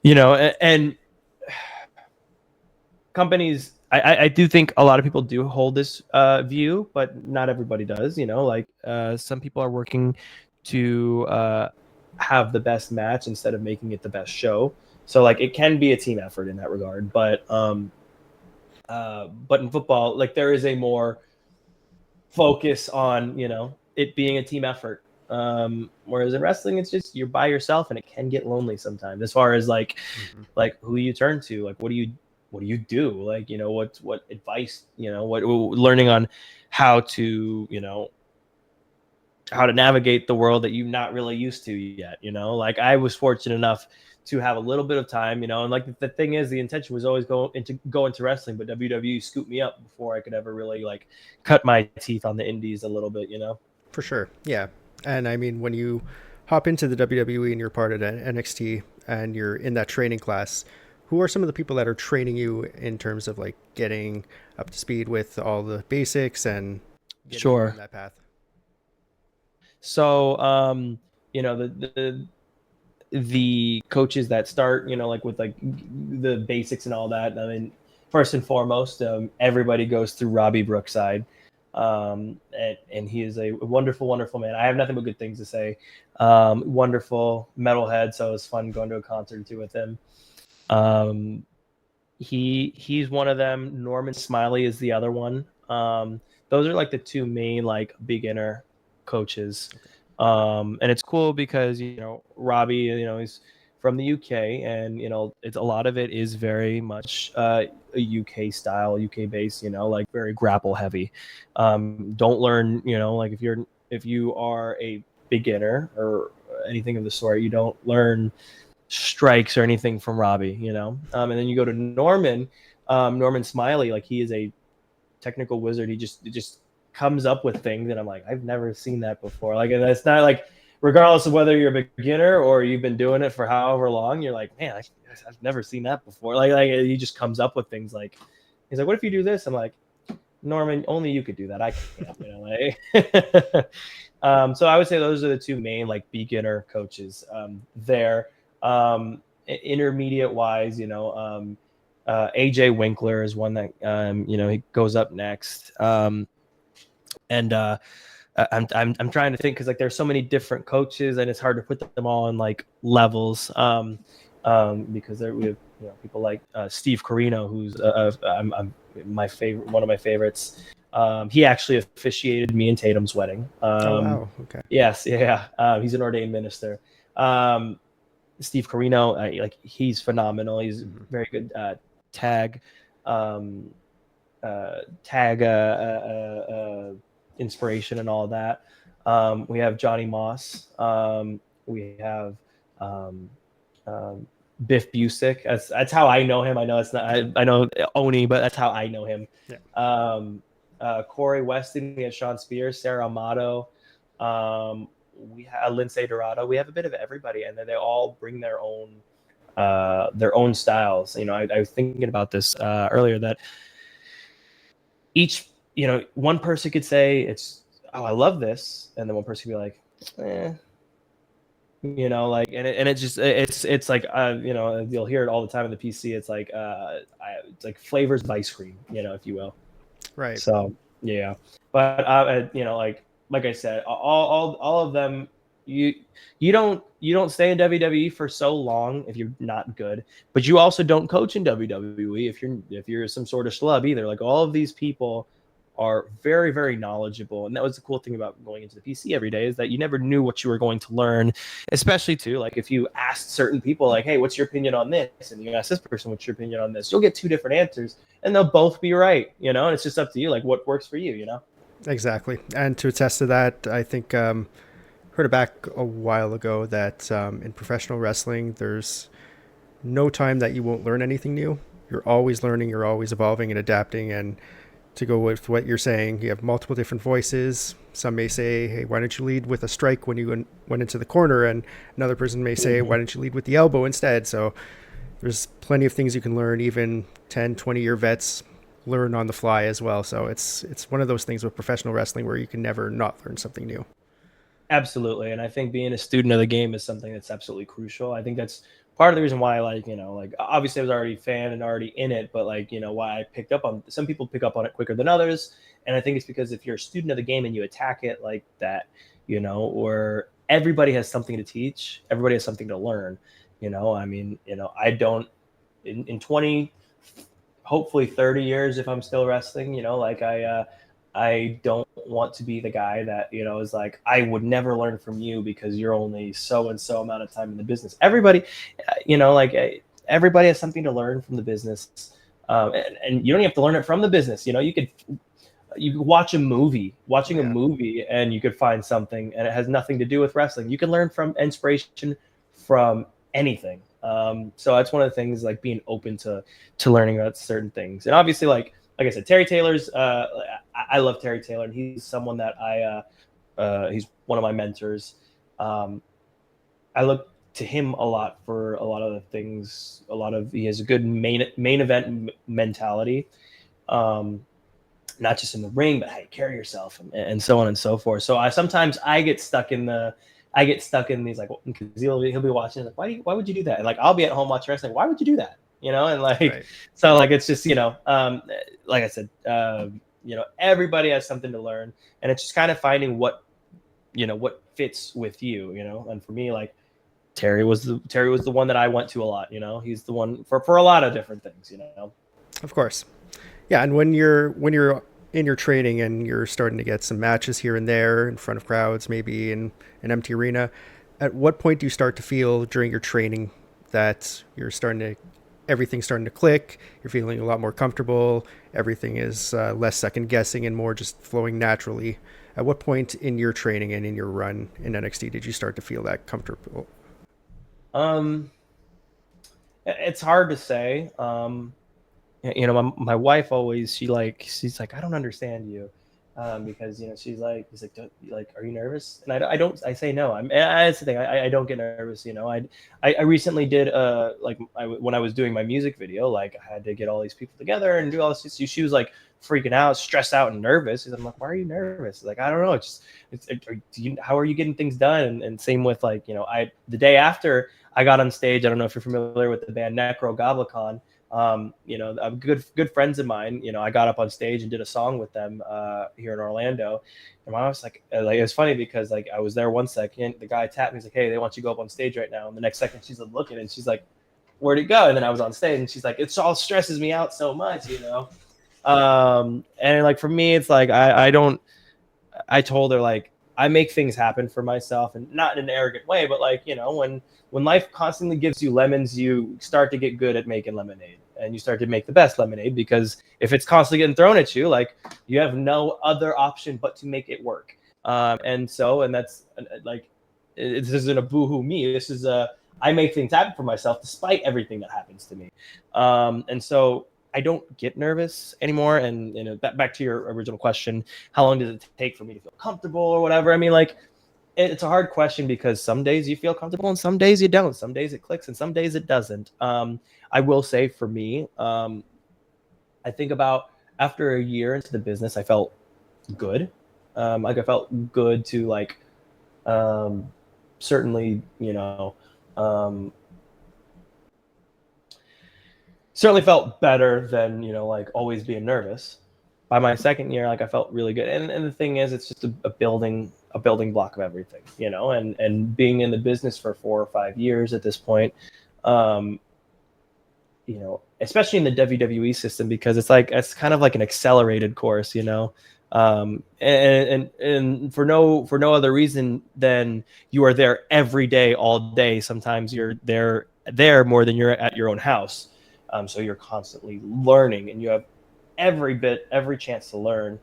and companies. I do think a lot of people do hold this view, but not everybody does. Like some people are working to have the best match instead of making it the best show. So like it can be a team effort in that regard, but in football, like there is a more focus on it being a team effort. Whereas in wrestling, it's just you're by yourself, and it can get lonely sometimes. As far as like Mm-hmm. who you turn to, like what do you do? Like what advice, what learning on how to how to navigate the world that you're not really used to yet. Like I was fortunate enough to have a little bit of time, and like the thing is, the intention was always go into wrestling, but WWE scooped me up before I could ever really like cut my teeth on the indies a little bit. For sure. Yeah. And I mean, when you hop into the WWE and you're part of NXT and you're in that training class, who are some of the people that are training you in terms of like getting up to speed with all the basics and getting you on Sure. that path? So, the coaches that start, like with like the basics and all that. I mean, first and foremost, everybody goes through Robbie Brookside, and he is a wonderful, wonderful man. I have nothing but good things to say. Wonderful metalhead, so it was fun going to a concert or two with him. He's one of them. Norman Smiley is the other one. Those are like the two main like beginner coaches. And it's cool because Robbie, he's from the UK, and it's a lot of it is very much a UK style, UK based, like very grapple heavy. Don't learn, like if you are a beginner or anything of the sort, you don't learn strikes or anything from Robbie, and then you go to Norman Smiley, like he is a technical wizard. He just comes up with things, and I'm like, I've never seen that before. Like, and it's not like, regardless of whether you're a beginner or you've been doing it for however long, you're like, man, I've never seen that before. Like he just comes up with things. Like, he's like, what if you do this? I'm like, Norman, only you could do that. I can't, like. So I would say those are the two main like beginner coaches there. Intermediate wise, AJ Winkler is one that he goes up next. And I'm trying to think, because like there's so many different coaches, and it's hard to put them all on like levels. Because we have people like Steve Carino, who's I'm my favorite, one of my favorites. He actually officiated me and Tatum's wedding. Oh, wow. Okay. Yes, yeah. He's an ordained minister. Steve Carino, like he's phenomenal. He's Mm-hmm. very good tag, um, tag inspiration and all that. We have Johnny Moss. We have um, Biff Busick. That's how I know him. I know it's not. I know Oni, but that's how I know him. Yeah. Corey Weston, we have Shawn Spears, Sarah Amato, we have Lindsay Dorado. We have a bit of everybody, and then they all bring their own styles. I was thinking about this earlier, that each, one person could say it's, oh, I love this, and then one person could be like, like, and it just, it's like, you'll hear it all the time in the PC. It's like, it's like flavors of ice cream, if you will. Right. So yeah, but like I said, all of them, you don't stay in WWE for so long if you're not good, but you also don't coach in WWE if you're some sort of schlub either. Like, all of these people are very, very knowledgeable, and that was the cool thing about going into the PC every day, is that you never knew what you were going to learn. Especially too, like, if you asked certain people, like, hey, what's your opinion on this, and you ask this person, what's your opinion on this, you'll get two different answers, and they'll both be right, and it's just up to you, like, what works for you. Exactly. And to attest to that, I think heard it back a while ago that in professional wrestling, there's no time that you won't learn anything new. You're always learning, you're always evolving and adapting. And to go with what you're saying, you have multiple different voices. Some may say, hey, why don't you lead with a strike when you went into the corner? And another person may say, why don't you lead with the elbow instead? So there's plenty of things you can learn. Even 10, 20-year vets learn on the fly as well. So it's one of those things with professional wrestling where you can never not learn something new. Absolutely. And I think being a student of the game is something that's absolutely crucial. I think that's part of the reason why, like, obviously I was already a fan and already in it, but like, why I picked up on, some people pick up on it quicker than others. And I think it's because if you're a student of the game and you attack it like that, or everybody has something to teach, everybody has something to learn, I don't, in 20, hopefully 30 years, if I'm still wrestling, like, I don't want to be the guy that, is like, I would never learn from you because you're only so and so amount of time in the business. Everybody, everybody has something to learn from the business. And you don't have to learn it from the business. You could watch a movie, a movie, and you could find something, and it has nothing to do with wrestling. You can learn from inspiration from anything. So that's one of the things, like, being open to learning about certain things. And obviously, like I said, Terry Taylor's, I love Terry Taylor, and he's someone that he's one of my mentors. I look to him a lot for a lot of the things. He has a good main event mentality, not just in the ring, but how you carry yourself, and so on and so forth. So sometimes I get stuck in these, like, because he'll be watching, like, why would you do that? And, like, I'll be at home watching wrestling. Why would you do that? And like, right. So, like, it's just, like I said, everybody has something to learn, and it's just kind of finding what fits with you, and for me, like, Terry was the one that I went to a lot. He's the one for a lot of different things. Of course. Yeah. And when you're in your training and you're starting to get some matches here and there in front of crowds, maybe in an empty arena, at what point do you start to feel during your training that everything's starting to click, you're feeling a lot more comfortable, everything is less second guessing and more just flowing naturally? At what point in your training and in your run in NXT did you start to feel that comfortable? It's hard to say. My wife always, she's like, I don't understand you, because she's like, are you nervous? And I say no. That's the thing. I don't get nervous. I recently did when I was doing my music video, like, I had to get all these people together and do all this. She was like freaking out, stressed out, and nervous. And I'm like, why are you nervous? Like, I don't know. How are you getting things done? And same with, like, the day after I got on stage, I don't know if you're familiar with the band Necro Goblicon. Good friends of mine, I got up on stage and did a song with them here in Orlando. And I was like, it was funny because, like, I was there 1 second, the guy tapped me, he's like, hey, they want you to go up on stage right now. And the next second she's looking and she's like, where'd it go? And then I was on stage and she's like, it all stresses me out so much, and, like, for me, it's like, I told her, like, I make things happen for myself, and not in an arrogant way, but, like, when life constantly gives you lemons, you start to get good at making lemonade, and you start to make the best lemonade, because if it's constantly getting thrown at you, like, you have no other option but to make it work. And that's, like, this isn't a boohoo me. This is I make things happen for myself despite everything that happens to me. And so I don't get nervous anymore. And back to your original question, how long does it take for me to feel comfortable or whatever? I mean, like, it's a hard question because some days you feel comfortable and some days you don't. Some days it clicks and some days it doesn't. I will say for me, I think about after a year into the business, I felt good. Like I felt good to like, certainly, um, certainly felt better than, like always being nervous. By my second year, like I felt really good. And the thing is, it's just a building block of everything, and being in the business for 4 or 5 years at this point, um, especially in the WWE system, because it's kind of like an accelerated course, and for no other reason than you are there every day, all day. Sometimes you're there more than you're at your own house. So you're constantly learning, and you have every chance to learn.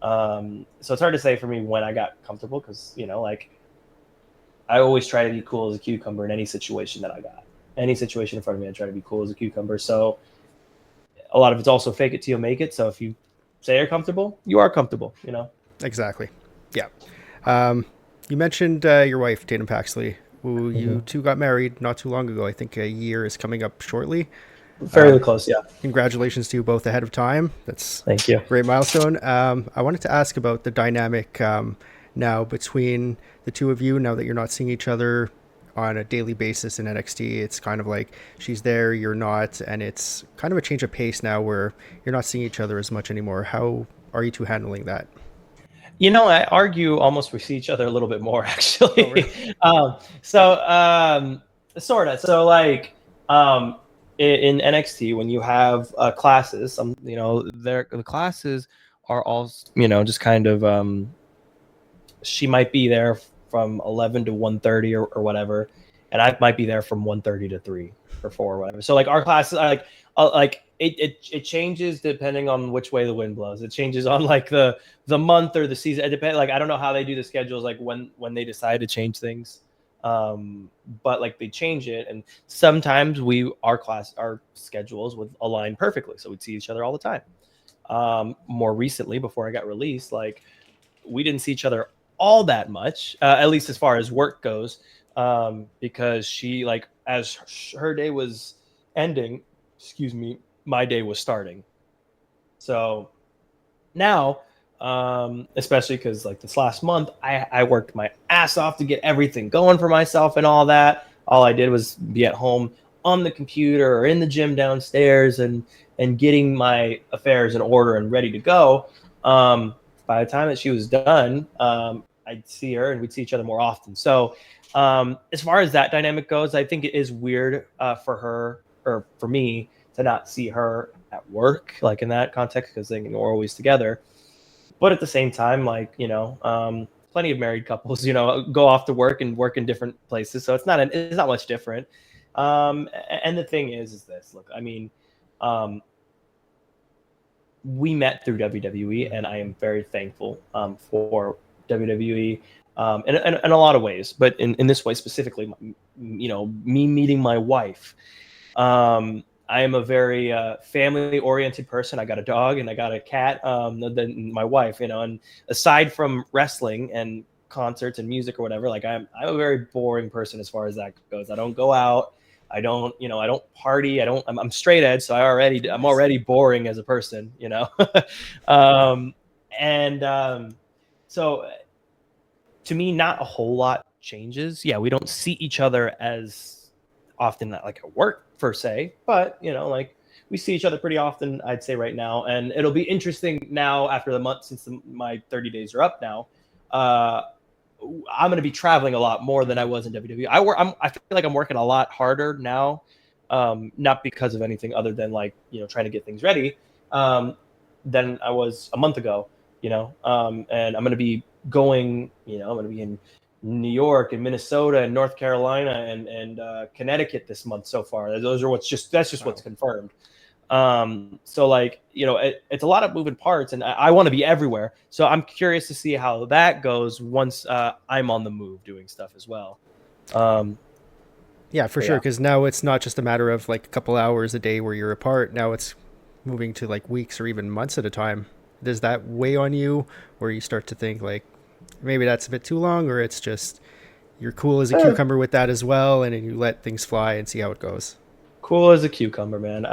So it's hard to say for me when I got comfortable, because like I always try to be cool as a cucumber in any situation that I got. Any situation in front of me, I try to be cool as a cucumber. So a lot of it's also fake it till you make it. So if you say you're comfortable, you are comfortable. Exactly. Yeah. You mentioned your wife, Tatum Paxley, who you two got married not too long ago. I think a year is coming up shortly. Fairly close, yeah. Congratulations to you both ahead of time. That's Thank you. a great milestone. I wanted to ask about the dynamic now between the two of you, now that you're not seeing each other on a daily basis in NXT. It's kind of like she's there, you're not, and it's kind of a change of pace now where you're not seeing each other as much anymore. How are you two handling that? I argue almost we see each other a little bit more, actually. Oh, really? Sort of. So, like, in NXT, when you have classes, the classes are all, just kind of, she might be there from 11 to 1:30 or whatever, and I might be there from 1:30 to 3 or 4 or whatever. So like our classes are like it changes depending on which way the wind blows. It changes on like the month or the season. It depends. Like I don't know how they do the schedules, like when they decide to change things. But like they change it, and sometimes our schedules would align perfectly, so we'd see each other all the time. More recently, before I got released, like we didn't see each other all that much, at least as far as work goes, because she, like, as her day was ending, excuse me, my day was starting. So now, especially because like this last month, I worked my ass off to get everything going for myself and all that. All I did was be at home on the computer or in the gym downstairs and getting my affairs in order and ready to go. By the time that she was done, I'd see her and we'd see each other more often. So as far as that dynamic goes, I think it is weird for her or for me to not see her at work, like in that context, because we're always together. But at the same time, like, plenty of married couples, go off to work and work in different places. So it's not much different. And the thing is this, look, I mean, we met through WWE, and I am very thankful for WWE in a lot of ways, but in this way specifically, me meeting my wife. I am a very family-oriented person. I got a dog and I got a cat. Then my wife, and aside from wrestling and concerts and music or whatever, like I'm a very boring person as far as that goes. I don't go out. I don't, I don't party. I'm straight edge, so I'm already boring as a person, um, and so to me, not a whole lot changes. Yeah, we don't see each other as often, like at work per se, but like we see each other pretty often, I'd say right now. And it'll be interesting now after the month, since my 30 days are up now. I'm going to be traveling a lot more than I was in WWE. I feel like I'm working a lot harder now, not because of anything other than like trying to get things ready, than I was a month ago. And I'm going to be going. I'm going to be in New York and Minnesota and North Carolina and Connecticut this month so far. That's just what's confirmed. So like, it's a lot of moving parts, and I want to be everywhere. So I'm curious to see how that goes once I'm on the move doing stuff as well. Yeah, for sure. Because now it's not just a matter of like a couple hours a day where you're apart. Now it's moving to like weeks or even months at a time, does that weigh on you, or you start to think like maybe that's a bit too long, or it's just you're cool as a cucumber with that as well, and then you let things fly and see how it goes? Cool as a cucumber, man.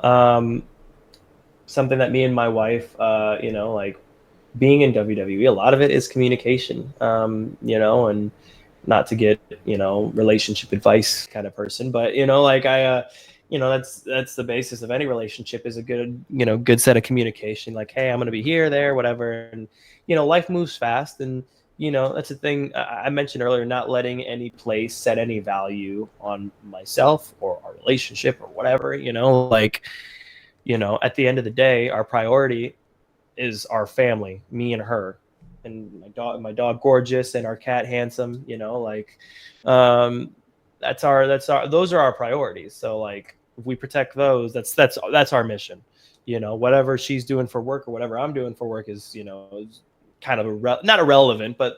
Um, something that me and my wife, like being in WWE, a lot of it is communication, and not to get, relationship advice kind of person, but, that's the basis of any relationship is a good, good set of communication. Like, hey, I'm going to be here, there, whatever. And, life moves fast. And, that's the thing I mentioned earlier, not letting any place set any value on myself or our relationship or whatever, at the end of the day, our priority is our family, me and her, and my dog gorgeous, and our cat handsome. Um, those are our priorities. So like, if we protect those, that's our mission. Whatever she's doing for work or whatever I'm doing for work is, is kind of not irrelevant, but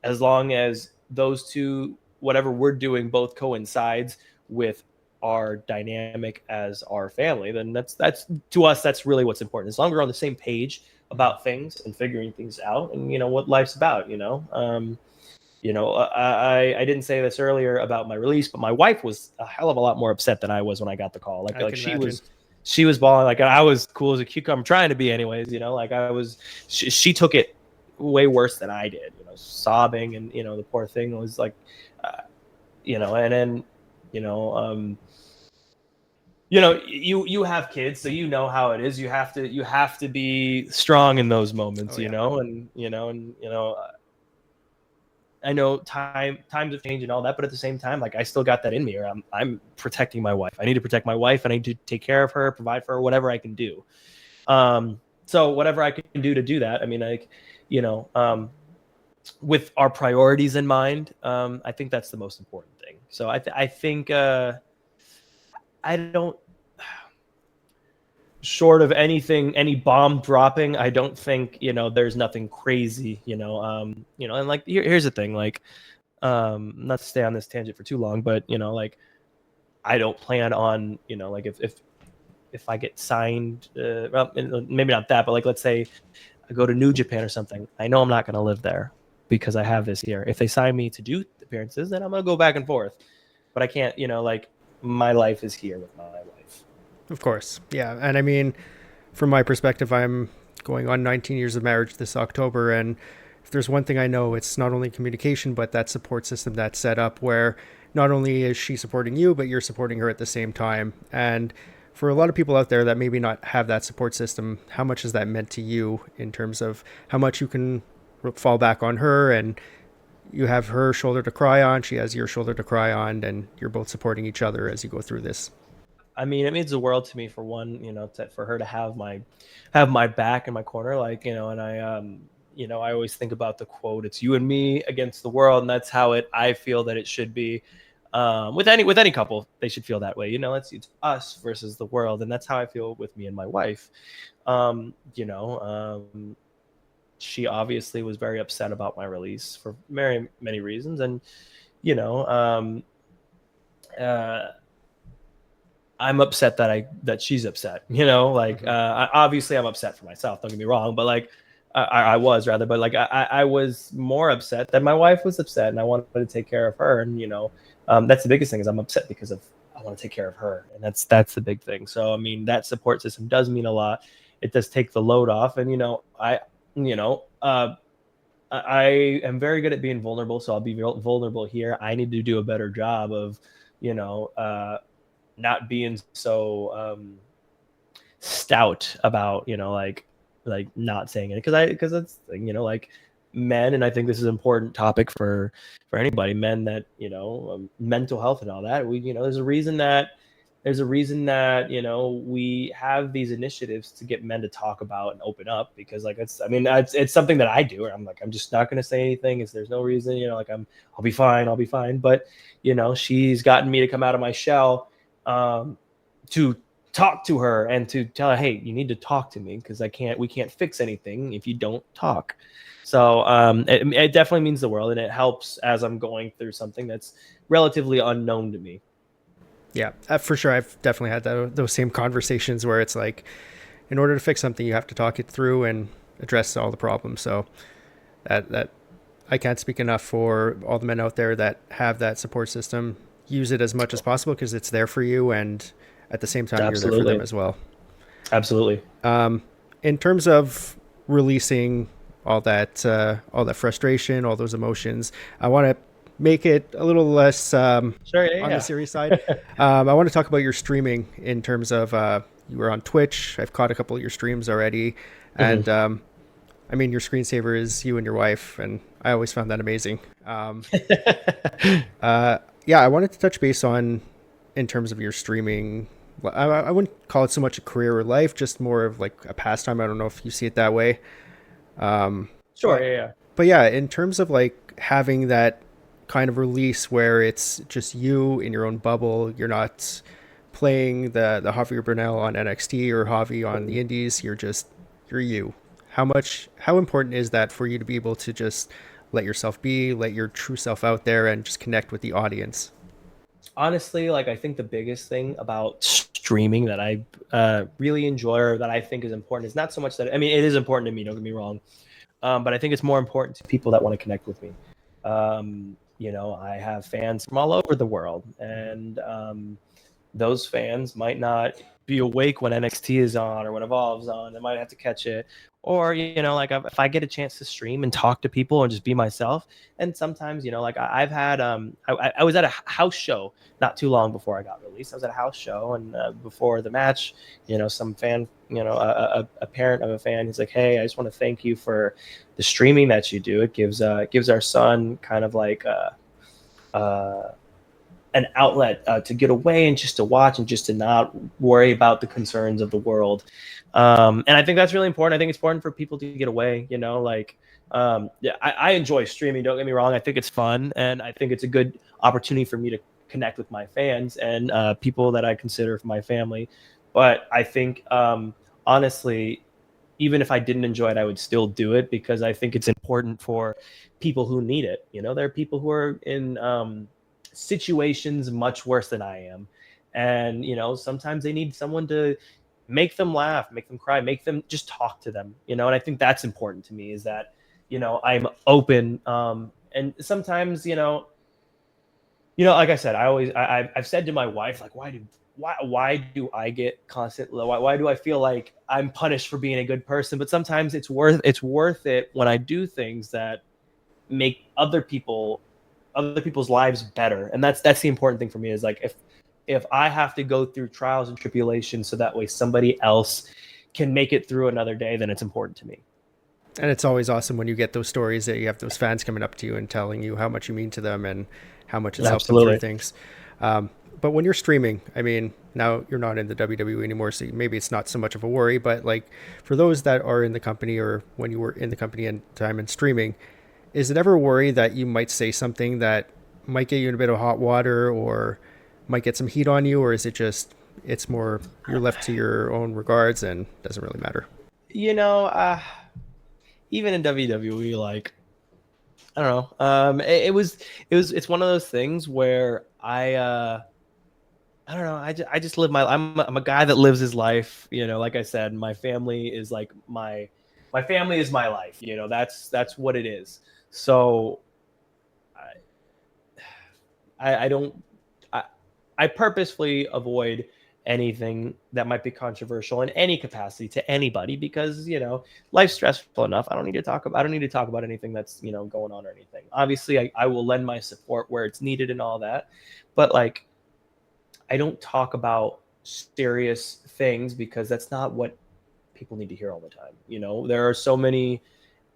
as long as those two, whatever we're doing, both coincides with our dynamic as our family, then that's to us, that's really what's important. As long as we're on the same page about things and figuring things out, and what life's about. I didn't say this earlier about my release, but my wife was a hell of a lot more upset than I was when I got the call. I can imagine. She was bawling. Like, I was cool as a cucumber, trying to be anyways. She took it way worse than I did. Sobbing, and the poor thing was like, and then you have kids, so how it is. You have to be strong in those moments. Oh, yeah. I know times have changed and all that, but at the same time, like, I still got that in me. Or I'm protecting my wife. I need to protect my wife, and I need to take care of her, provide for her, whatever I can do. So whatever I can do to do that. I mean, like, with our priorities in mind, I think that's the most important thing. So I think I don't, short of any bomb dropping, I don't think, there's nothing crazy, and like, here's the thing, like, not to stay on this tangent for too long, but, like, I don't plan on, like, if I get signed, well, maybe not that, but like, let's say I go to New Japan or something, I know I'm not going to live there because I have this here. If they sign me to do appearances, then I'm going to go back and forth, but I can't, like, my life is here with my wife. Of course. Yeah. And I mean, from my perspective, I'm going on 19 years of marriage this October. And if there's one thing I know, it's not only communication, but that support system that's set up where not only is she supporting you, but you're supporting her at the same time. And for a lot of people out there that maybe not have that support system, how much has that meant to you in terms of how much you can fall back on her, and you have her shoulder to cry on, she has your shoulder to cry on, and you're both supporting each other as you go through this? I mean, it means the world to me, for one, for her to have my back in my corner, like, and I, I always think about the quote, "It's you and me against the world," and that's how I feel that it should be. With any couple, they should feel that way. It's us versus the world, and that's how I feel with me and my wife. She obviously was very upset about my release for very many reasons, and I'm upset that she's upset. Obviously I'm upset for myself. Don't get me wrong, but like I was rather, but like I was more upset that my wife was upset, and I wanted to take care of her, and that's the biggest thing, is I'm upset because I want to take care of her, and that's the big thing. So I mean, that support system does mean a lot. It does take the load off, and I am very good at being vulnerable, so I'll be vulnerable here. I need to do a better job of not being so stout about like not saying it, because it's like men, and I think this is an important topic for anybody, men, that mental health and all that. There's a reason that we have these initiatives to get men to talk about and open up, because like it's something that I do, and I'm just not going to say anything. There's no reason, I'll be fine. But she's gotten me to come out of my shell, to talk to her and to tell her, hey, you need to talk to me, because we can't fix anything if you don't talk. So it definitely means the world, and it helps as I'm going through something that's relatively unknown to me. Yeah, for sure. I've definitely had those same conversations where it's like, in order to fix something, you have to talk it through and address all the problems. So that I can't speak enough for all the men out there that have that support system. Use it as much as possible because it's there for you, and at the same time, you're there for them Absolutely. as well. Absolutely. In terms of releasing all that frustration, all those emotions, I want to make it a little less Sure. on the Yeah. serious side. I want to talk about your streaming in terms of you were on Twitch. I've caught a couple of your streams already, Yeah. and I mean, your screensaver is you and your wife, and I always found that amazing. Yeah, I wanted to touch base on in terms of your streaming. I wouldn't call it so much a career or life, just more of like a pastime. I don't know if you see it that way. Sure. But Yeah. but yeah, in terms of like having that kind of release where it's just you in your own bubble, you're not playing the Javier Bernal on NXT or Javi on the Indies. You're you. How important is that for you to be able to just let yourself be, let your true self out there, and just connect with the audience? Honestly, like I think the biggest thing about streaming that I really enjoy or that I think is important is not so much that, I mean, it is important to me, don't get me wrong, but I think it's more important to people that want to connect with me. I have fans from all over the world, and those fans might not be awake when NXT is on or when Evolve's on. They might have to catch it. Or, like if I get a chance to stream and talk to people and just be myself. And sometimes, like I've had, I was at a house show not too long before I got released. I was at a house show, and before the match, some fan, a parent of a fan, he's like, "Hey, I just want to thank you for the streaming that you do. It gives our son kind of like an outlet to get away and just to watch and just to not worry about the concerns of the world." And I think that's really important. I think it's important for people to get away, yeah, I enjoy streaming. Don't get me wrong. I think it's fun, and I think it's a good opportunity for me to connect with my fans and people that I consider my family. But I think, honestly, even if I didn't enjoy it, I would still do it because I think it's important for people who need it. There are people who are in situations much worse than I am. And, sometimes they need someone to make them laugh, make them cry, make them just talk to them, and I think that's important to me is that, I'm open. And sometimes, like I said, I've said to my wife, like, why do I get constant, why do I feel like I'm punished for being a good person? But sometimes it's worth it when I do things that make other people's lives better. And that's the important thing for me is like, if I have to go through trials and tribulations so that way somebody else can make it through another day, then it's important to me. And it's always awesome when you get those stories that you have those fans coming up to you and telling you how much you mean to them and how much it's helped them through Absolutely. things. But when you're streaming, I mean, now you're not in the WWE anymore, so maybe it's not so much of a worry. But like for those that are in the company or when you were in the company and time and streaming, is it ever a worry that you might say something that might get you in a bit of hot water or might get some heat on you? Or is it just, it's more you're left to your own regards and doesn't really matter? You know, even in WWE, like, I don't know. It's one of those things where I don't know. I just live I'm a guy that lives his life. Like I said, my family is like my family is my life. That's what it is. So I don't I purposefully avoid anything that might be controversial in any capacity to anybody because life's stressful enough. I don't need to talk about anything that's going on or anything. Obviously, I will lend my support where it's needed and all that, but like I don't talk about serious things because that's not what people need to hear all the time. There are so many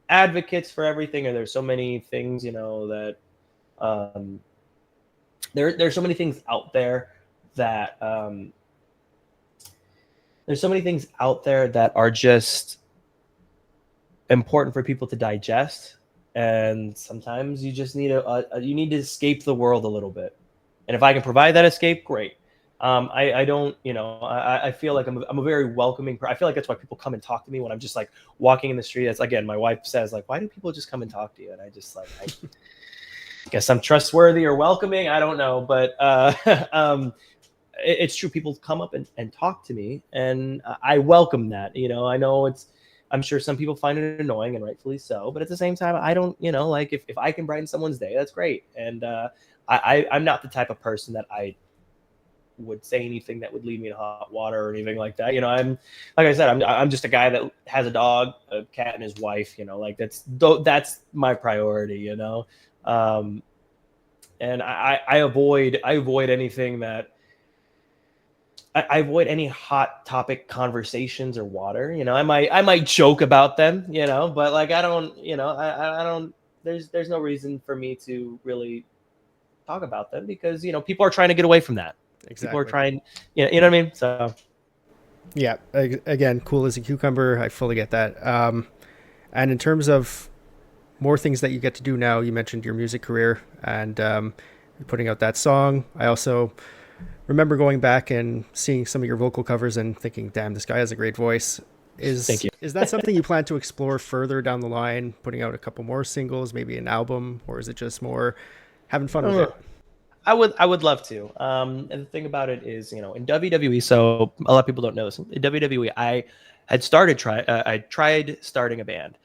advocates for everything, and there's so many things that um, there's so many things out there that there's so many things out there that are just important for people to digest, and sometimes you just need you need to escape the world a little bit. And if I can provide that escape, great. I don't, I feel like I'm a very welcoming. I feel like that's why people come and talk to me when I'm just like walking in the street. That's again, my wife says like, why do people just come and talk to you? And I just like, I guess I'm trustworthy or welcoming. I don't know, but it's true. People come up and talk to me, and I welcome that. I know I'm sure some people find it annoying, and rightfully so. But at the same time, I don't, like if I can brighten someone's day, that's great. And I'm not the type of person that I would say anything that would lead me to hot water or anything like that. I'm, like I said, I'm just a guy that has a dog, a cat, and his wife. Like that's my priority. And I avoid anything that I avoid any hot topic conversations or water. I might joke about them, but like I don't, I don't. There's no reason for me to really talk about them because people are trying to get away from that. Exactly. People are trying, you know what I mean. So yeah, again, cool as a cucumber. I fully get that. And in terms of more things that you get to do now, you mentioned your music career and putting out that song. I also remember going back and seeing some of your vocal covers and thinking, damn, this guy has a great voice. Thank you. Is that something you plan to explore further down the line, putting out a couple more singles, maybe an album, or is it just more having fun with it? I would love to. And the thing about it is, in WWE, so a lot of people don't know this. In WWE, I tried starting a band.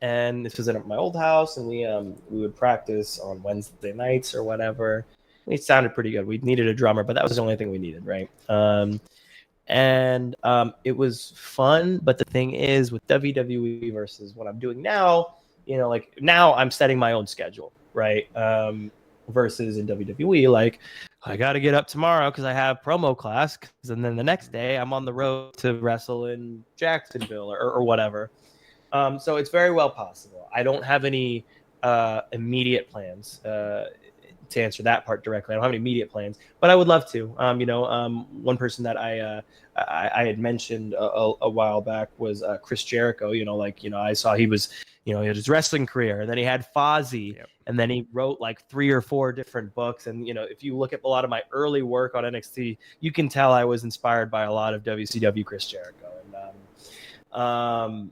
And this was at my old house, and we would practice on Wednesday nights or whatever. It sounded pretty good. We needed a drummer, but that was the only thing we needed, right? And it was fun. But the thing is, with WWE versus what I'm doing now, like now I'm setting my own schedule, right? Versus in WWE, like I got to get up tomorrow because I have promo class, and then the next day I'm on the road to wrestle in Jacksonville or whatever. So it's very well possible. I don't have any immediate plans to answer that part directly. I don't have any immediate plans, but I would love to. One person that I had mentioned a while back was Chris Jericho. I saw he was, he had his wrestling career, and then he had Fozzy, Yep. and then he wrote like 3 or 4 different books. And if you look at a lot of my early work on NXT, you can tell I was inspired by a lot of WCW Chris Jericho. And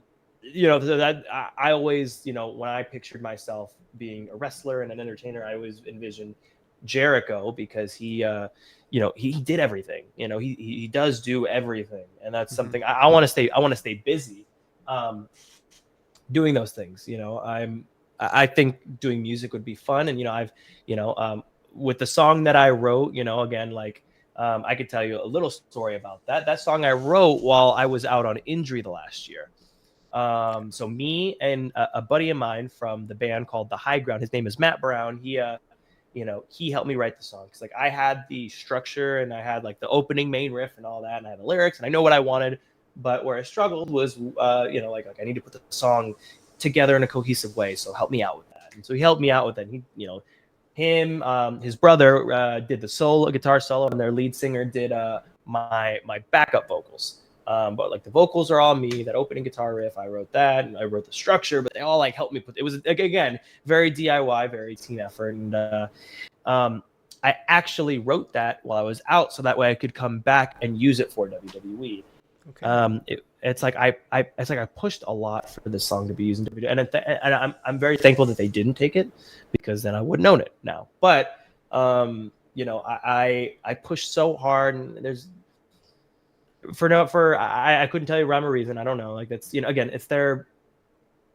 that I always, when I pictured myself being a wrestler and an entertainer, I always envisioned Jericho because he did everything. He does do everything, and that's something I want to stay. I want to stay busy, doing those things. I think doing music would be fun, and I've with the song that I wrote, again, like I could tell you a little story about that. That song I wrote while I was out on injury the last year. So me and a buddy of mine from the band called The High Ground, his name is Matt Brown. He helped me write the song. Cause like I had the structure and I had like the opening main riff and all that, and I had the lyrics and I know what I wanted, but where I struggled was, like I need to put the song together in a cohesive way. So help me out with that. And so he helped me out with that. His brother did the guitar solo, and their lead singer did my backup vocals. But like the vocals are all me. That opening guitar riff, I wrote that, and I wrote the structure. But they all like helped me put. It was again very DIY, very team effort, and I actually wrote that while I was out, so that way I could come back and use it for WWE. Okay. It's like I pushed a lot for this song to be used in WWE, and I'm very thankful that they didn't take it, because then I wouldn't own it now. But I pushed so hard, and there's. I couldn't tell you rhyme or reason. I don't know. Like that's, again, if they're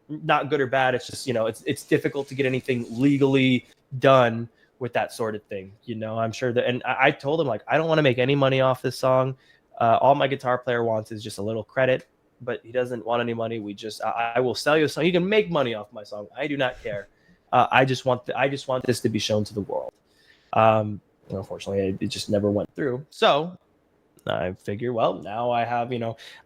not good or bad, it's just, it's difficult to get anything legally done with that sort of thing. I'm sure that, and I told him, like, I don't want to make any money off this song. All my guitar player wants is just a little credit, but he doesn't want any money. I will sell you a song. You can make money off my song. I do not care. I just want this to be shown to the world. Unfortunately, it just never went through. So I figure, well, now I have,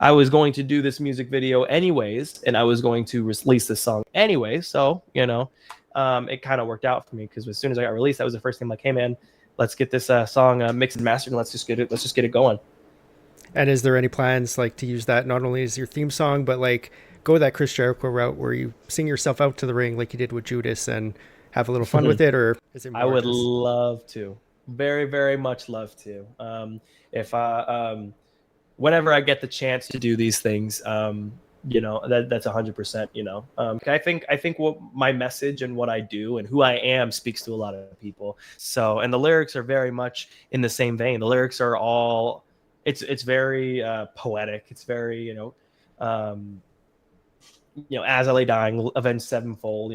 I was going to do this music video anyways, and I was going to release this song anyway. So, it kind of worked out for me, because as soon as I got released, that was the first thing like, hey man, let's get this song mixed and mastered, and let's just get it going. And is there any plans like to use that not only as your theme song, but like go that Chris Jericho route where you sing yourself out to the ring like you did with Judas and have a little fun with it? Or is it more I would love to. Very, very much love to. If whenever I get the chance to do these things, that's 100%, I think what my message and what I do and who I am speaks to a lot of people. So, and the lyrics are very much in the same vein. The lyrics are all, it's very poetic. It's very, um, as I lay dying, avenge sevenfold,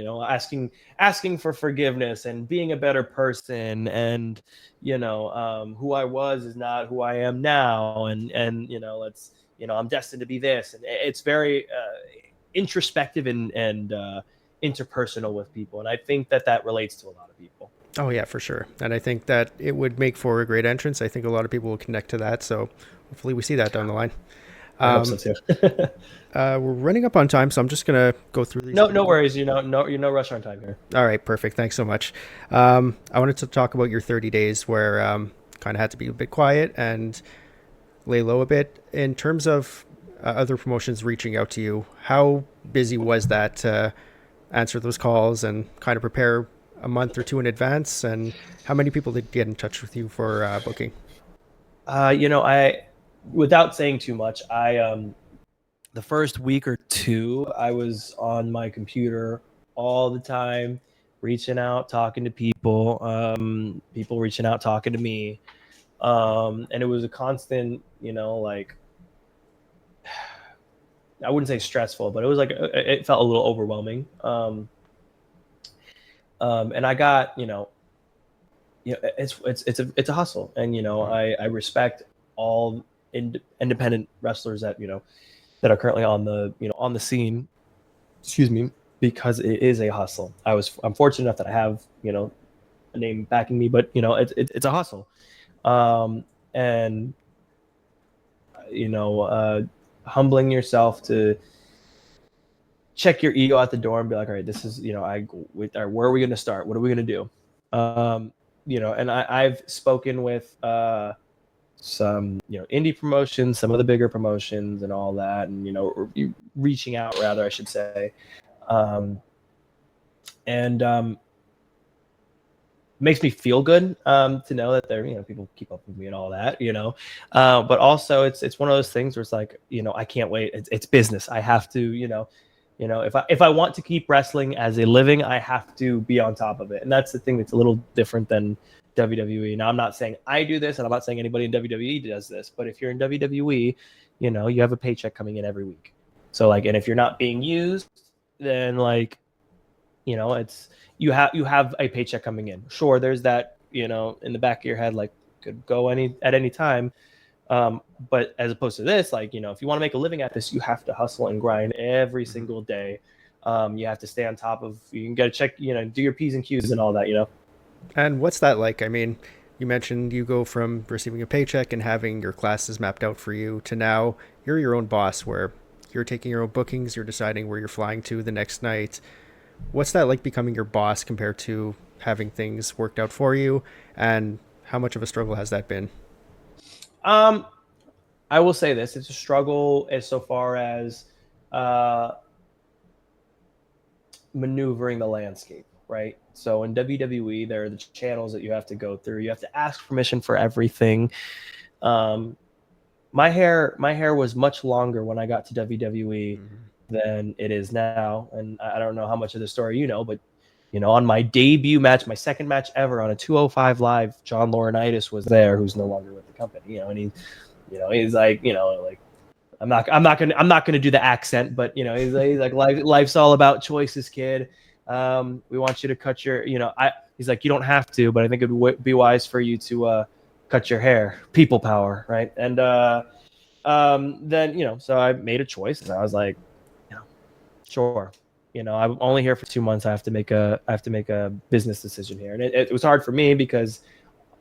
asking for forgiveness and being a better person. And, who I was is not who I am now. And, I'm destined to be this. And it's very introspective and interpersonal with people. And I think that relates to a lot of people. Oh yeah, for sure. And I think that it would make for a great entrance. I think a lot of people will connect to that. So hopefully we see that down the line. I hope so too. We're running up on time, so I'm just gonna go through these. No worries. You're no rush on time here. All right, perfect. Thanks so much. I wanted to talk about your 30 days where kind of had to be a bit quiet and lay low a bit. In terms of other promotions reaching out to you, how busy was that to answer those calls and kind of prepare a month or two in advance? And how many people did get in touch with you for booking? Without saying too much, the first week or two, I was on my computer all the time, reaching out, talking to people, people reaching out, talking to me. And it was a constant, I wouldn't say stressful, but it was it felt a little overwhelming. And I got, it's a hustle. And, I respect all independent wrestlers that are currently on the scene, excuse me, because it is a hustle. I'm fortunate enough that I have a name backing me, but it's a hustle, and humbling yourself to check your ego at the door and be like, all right, this is where are we going to start? What are we going to do? And I've spoken with some indie promotions, some of the bigger promotions and all that, and reaching out, rather I should say, and makes me feel good to know that there people keep up with me and all that, but also it's one of those things where it's like, I can't wait. It's business. I have to if I want to keep wrestling as a living, I have to be on top of it. And that's the thing that's a little different than WWE. Now, I'm not saying I do this, and I'm not saying anybody in WWE does this, but if you're in WWE, you have a paycheck coming in every week. So and if you're not being used, then it's you have a paycheck coming in. Sure, there's that in the back of your head, could go at any time. But as opposed to this, if you want to make a living at this, you have to hustle and grind every single day. You have to stay on top of. You can get a check, do your P's and Q's and all that, And what's that like? I mean, you mentioned you go from receiving a paycheck and having your classes mapped out for you to now you're your own boss, where you're taking your own bookings, you're deciding where you're flying to the next night. What's that like becoming your boss compared to having things worked out for you? And how much of a struggle has that been? I will say this: it's a struggle as so far as maneuvering the landscape, right? So in WWE, there are the channels that you have to go through. You have to ask permission for everything. My hair was much longer when I got to WWE than it is now, and I don't know how much of the story but on my debut match, my second match ever on a 205 Live, John Laurinaitis was there, who's no longer with the company. And he's like, I'm not gonna do the accent, but he's like life's all about choices, kid. We want you to cut your, he's like, you don't have to, but I think it would be wise for you to cut your hair. People power, right? And then so I made a choice, and I was like, sure. I'm only here for 2 months. I have to make a business decision here, and it was hard for me because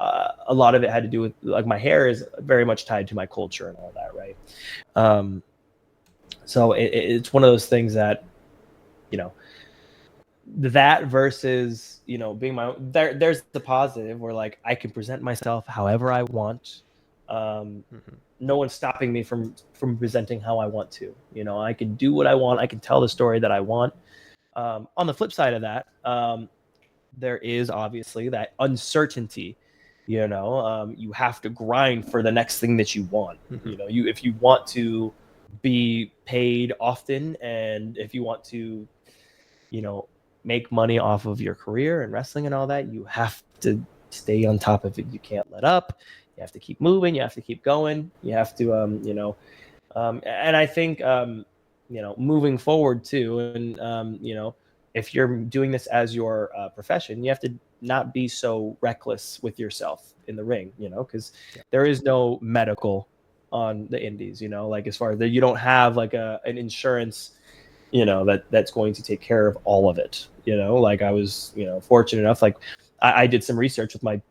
a lot of it had to do with my hair is very much tied to my culture and all that, right? So it's one of those things that that versus being my own, there's the positive where I can present myself however I want. No one's stopping me from presenting how I want to. I can do what I want. I can tell the story that I want. On the flip side of that, there is obviously that uncertainty. You have to grind for the next thing that you want. If you want to be paid often, and if you want to, make money off of your career and wrestling and all that, you have to stay on top of it. You can't let up. You have to keep moving. You have to keep going. You have to, and I think, moving forward too, and if you're doing this as your profession, you have to not be so reckless with yourself in the ring, because there is no medical on the indies, like as far as that, you don't have like an insurance, that's going to take care of all of it. Like I was, fortunate enough, like I did some research with my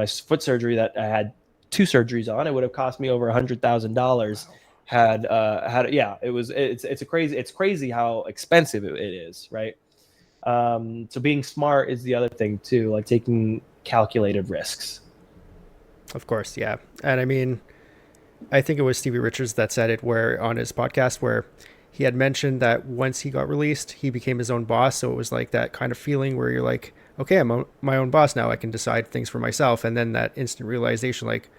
foot surgery that I had 2 surgeries on. It would have cost me over $100,000. It's crazy how expensive it is, right? So being smart is the other thing too, like taking calculated risks. Of course, yeah. And I mean, I think it was Stevie Richards that said it where on his podcast where he had mentioned that once he got released, he became his own boss. So it was like that kind of feeling where you're like, okay, I'm my own boss now. I can decide things for myself. And then that instant realization, like,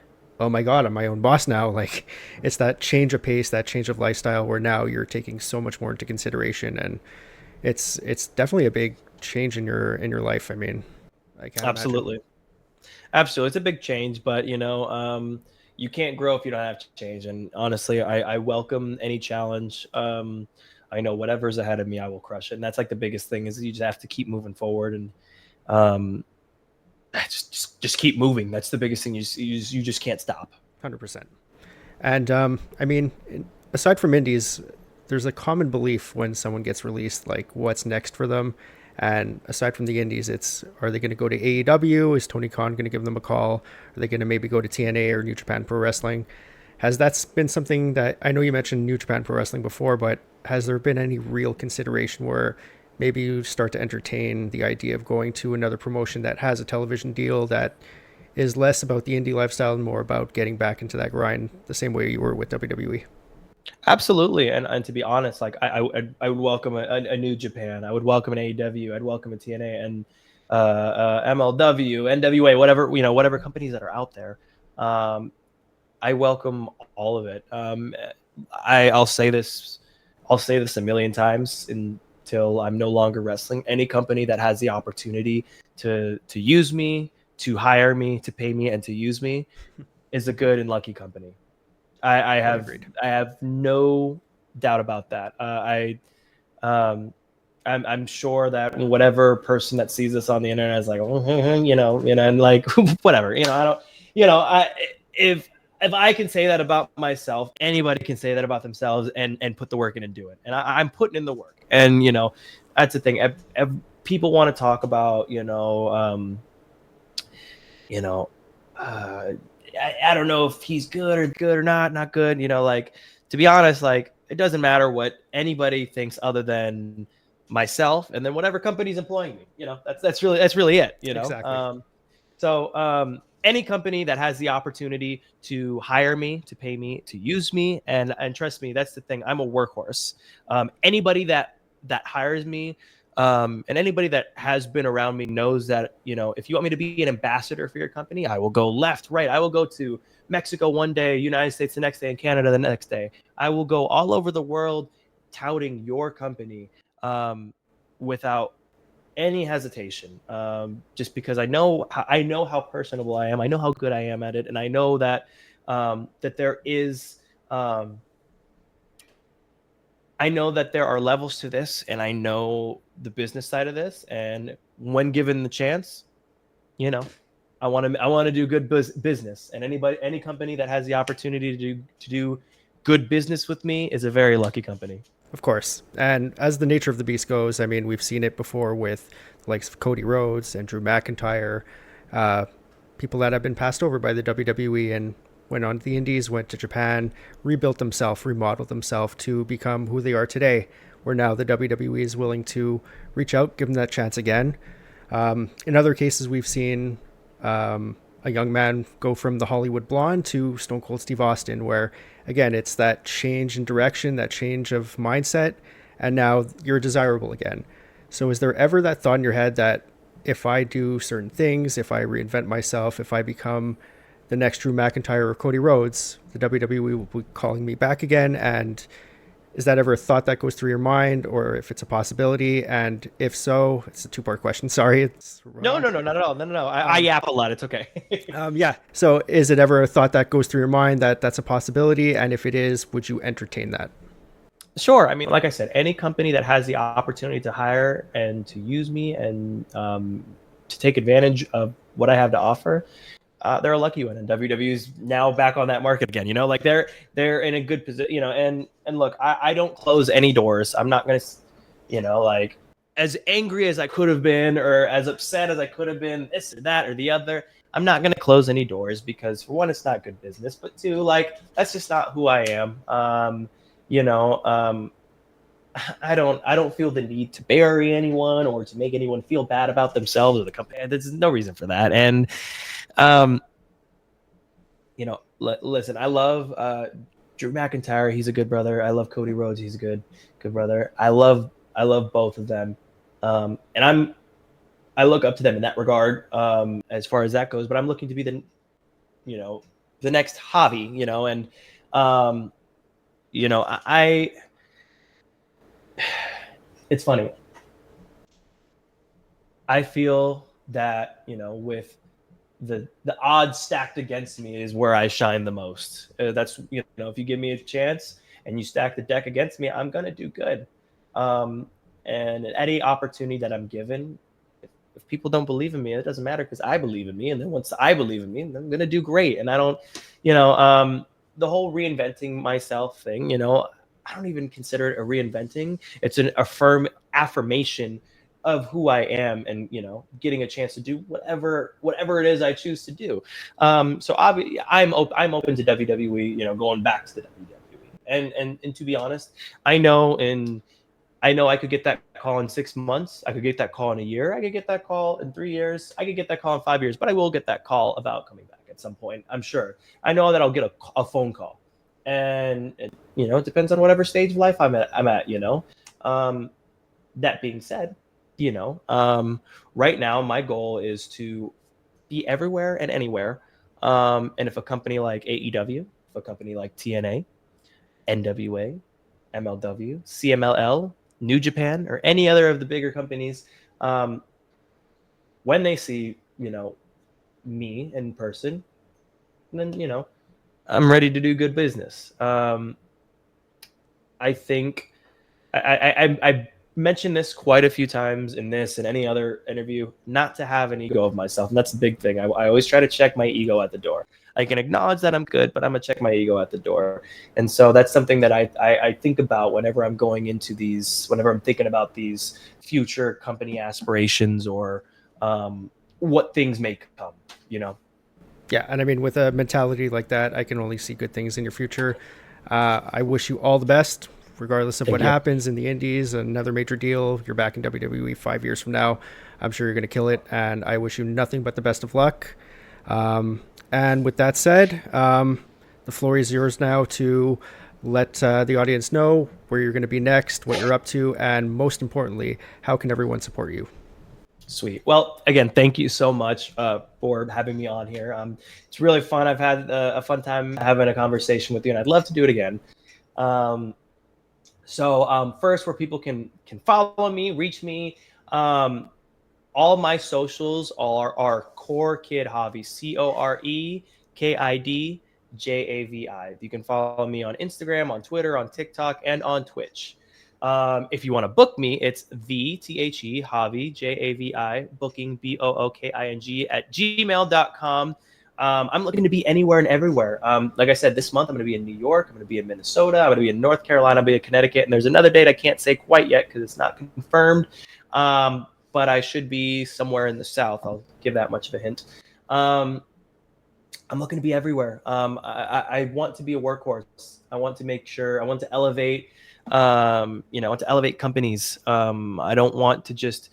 oh my God, I'm my own boss now. Like it's that change of pace, that change of lifestyle where now you're taking so much more into consideration. And it's definitely a big change in your life. I mean, I can't Absolutely. imagine. Absolutely. It's a big change, but you can't grow if you don't have change. And honestly, I welcome any challenge. I know whatever's ahead of me, I will crush it. And that's like the biggest thing is you just have to keep moving forward and um, just keep moving. That's the biggest thing. You just can't stop. 100%. And I mean, aside from indies, there's a common belief when someone gets released, like what's next for them. And aside from the indies, it's are they going to go to AEW? Is Tony Khan going to give them a call? Are they going to maybe go to TNA or New Japan Pro Wrestling? Has that been something that I know you mentioned New Japan Pro Wrestling before, but has there been any real consideration where maybe you start to entertain the idea of going to another promotion that has a television deal that is less about the indie lifestyle and more about getting back into that grind the same way you were with WWE? Absolutely. And to be honest, like I would welcome a New Japan. I would welcome an AEW. I'd welcome a TNA and MLW, NWA, whatever companies that are out there. I welcome all of it. I'll say this a million times until I'm no longer wrestling. Any company that has the opportunity to use me, to hire me, to pay me, and to use me is a good and lucky company. I have no doubt about that. I'm sure that whatever person that sees this on the internet is like, and like whatever, I don't, if I can say that about myself, anybody can say that about themselves and put the work in and do it. And I'm putting in the work. And that's the thing. People want to talk about, I don't know if he's good or not good. Like to be honest, like it doesn't matter what anybody thinks other than myself, and then whatever company's employing me. That's really it. Exactly. So any company that has the opportunity to hire me, to pay me, to use me, and trust me, that's the thing. I'm a workhorse. Anybody that hires me. And anybody that has been around me knows that, if you want me to be an ambassador for your company, I will go left, right. I will go to Mexico one day, United States the next day, and Canada the next day. I will go all over the world touting your company without any hesitation, just because I know how personable I am. I know how good I am at it. And I know that that there is I know that there are levels to this, and I know the business side of this. And when given the chance, I want to do good business. And any company that has the opportunity to do good business with me is a very lucky company. Of course. And as the nature of the beast goes, I mean, we've seen it before with the likes of Cody Rhodes and Drew McIntyre, uh, people that have been passed over by the WWE and went on to the Indies, went to Japan, rebuilt themselves, remodeled themselves to become who they are today, where now the WWE is willing to reach out, give them that chance again. In other cases, we've seen a young man go from the Hollywood Blonde to Stone Cold Steve Austin, where, again, it's that change in direction, that change of mindset, and now you're desirable again. So is there ever that thought in your head that if I do certain things, if I reinvent myself, if I become the next Drew McIntyre or Cody Rhodes, the WWE will be calling me back again. And is that ever a thought that goes through your mind, or if it's a possibility? And if so, it's a two-part question. Sorry. No, not at all. No. I yap a lot. It's okay. Yeah. So is it ever a thought that goes through your mind that that's a possibility? And if it is, would you entertain that? Sure. I mean, like I said, any company that has the opportunity to hire and to use me and to take advantage of what I have to offer, they're a lucky one. And WWE's now back on that market again. Like they're in a good position. And look, I don't close any doors. I'm not gonna, like as angry as I could have been or as upset as I could have been, this or that or the other. I'm not gonna close any doors because for one, it's not good business, but two, like that's just not who I am. I don't feel the need to bury anyone or to make anyone feel bad about themselves or the company. There's no reason for that. And, listen, I love Drew McIntyre. He's a good brother. I love Cody Rhodes. He's a good brother. I love both of them. And I look up to them in that regard, as far as that goes, but I'm looking to be the next Javi, and, it's funny. I feel that, with the odds stacked against me is where I shine the most. That's, if you give me a chance and you stack the deck against me, I'm going to do good. And at any opportunity that I'm given, if people don't believe in me, it doesn't matter because I believe in me. And then once I believe in me, I'm going to do great. And I don't, the whole reinventing myself thing, I don't even consider it a reinventing. It's an affirmation of who I am and, getting a chance to do whatever it is I choose to do. So obviously I'm open to WWE, going back to the WWE. And to be honest, I know I could get that call in 6 months. I could get that call in a year. I could get that call in 3 years. I could get that call in 5 years, but I will get that call about coming back at some point. I'm sure. I know that I'll get a phone call. And it depends on whatever stage of life I'm at. That being said, right now my goal is to be everywhere and anywhere. And if a company like AEW, if a company like TNA, NWA, MLW, CMLL, New Japan, or any other of the bigger companies, when they see me in person, then I'm ready to do good business. I think I mentioned this quite a few times in this and any other interview, not to have an ego of myself. And that's the big thing. I always try to check my ego at the door. I can acknowledge that I'm good, but I'm going to check my ego at the door. And so that's something that I think about whenever I'm going into whenever I'm thinking about these future company aspirations or what things may come, Yeah, and I mean, with a mentality like that, I can only see good things in your future. I wish you all the best, regardless of what happens in the Indies, another major deal. You're back in WWE 5 years from now. I'm sure you're going to kill it, and I wish you nothing but the best of luck. And with that said, the floor is yours now to let the audience know where you're going to be next, what you're up to, and most importantly, how can everyone support you? Sweet. Well, again, thank you so much for having me on here. It's really fun. I've had a fun time having a conversation with you, and I'd love to do it again. So first, where people can follow me, reach me, all my socials are Core Kid Javi, CoreKidJavi. You can follow me on Instagram, on Twitter, on TikTok, and on Twitch. If you want to book me, it's Javi, Javi, booking, Booking @gmail.com. I'm looking to be anywhere and everywhere. Like I said, this month I'm going to be in New York. I'm going to be in Minnesota. I'm going to be in North Carolina. I'm going to be in Connecticut. And there's another date I can't say quite yet because it's not confirmed. But I should be somewhere in the South. I'll give that much of a hint. I'm looking to be everywhere. I want to be a workhorse. I want to make sure. I want to elevate. I want to elevate companies. I don't want to just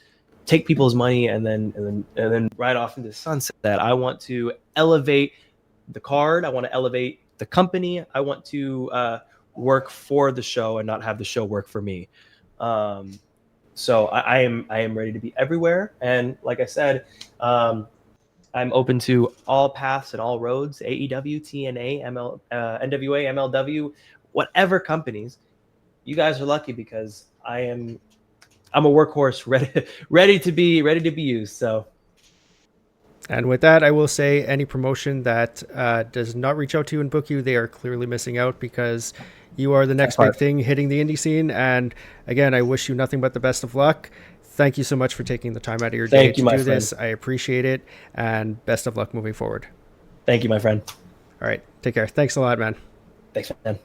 take people's money and then ride off into the sunset. I want to elevate the card. I want to elevate the company. I want to work for the show and not have the show work for me. So I am ready to be everywhere. And like I said, I'm open to all paths and all roads, AEW, TNA, NWA, MLW, whatever companies. You guys are lucky because I'm a workhorse ready to be used. So And with that, I will say any promotion that does not reach out to you and book you, they are clearly missing out because you are the next big thing hitting the indie scene. And again, I wish you nothing but the best of luck. Thank you so much for taking the time out of your day to do this. I appreciate it, and best of luck moving forward. Thank you, my friend. All right. Take care. Thanks a lot, man. Thanks, man.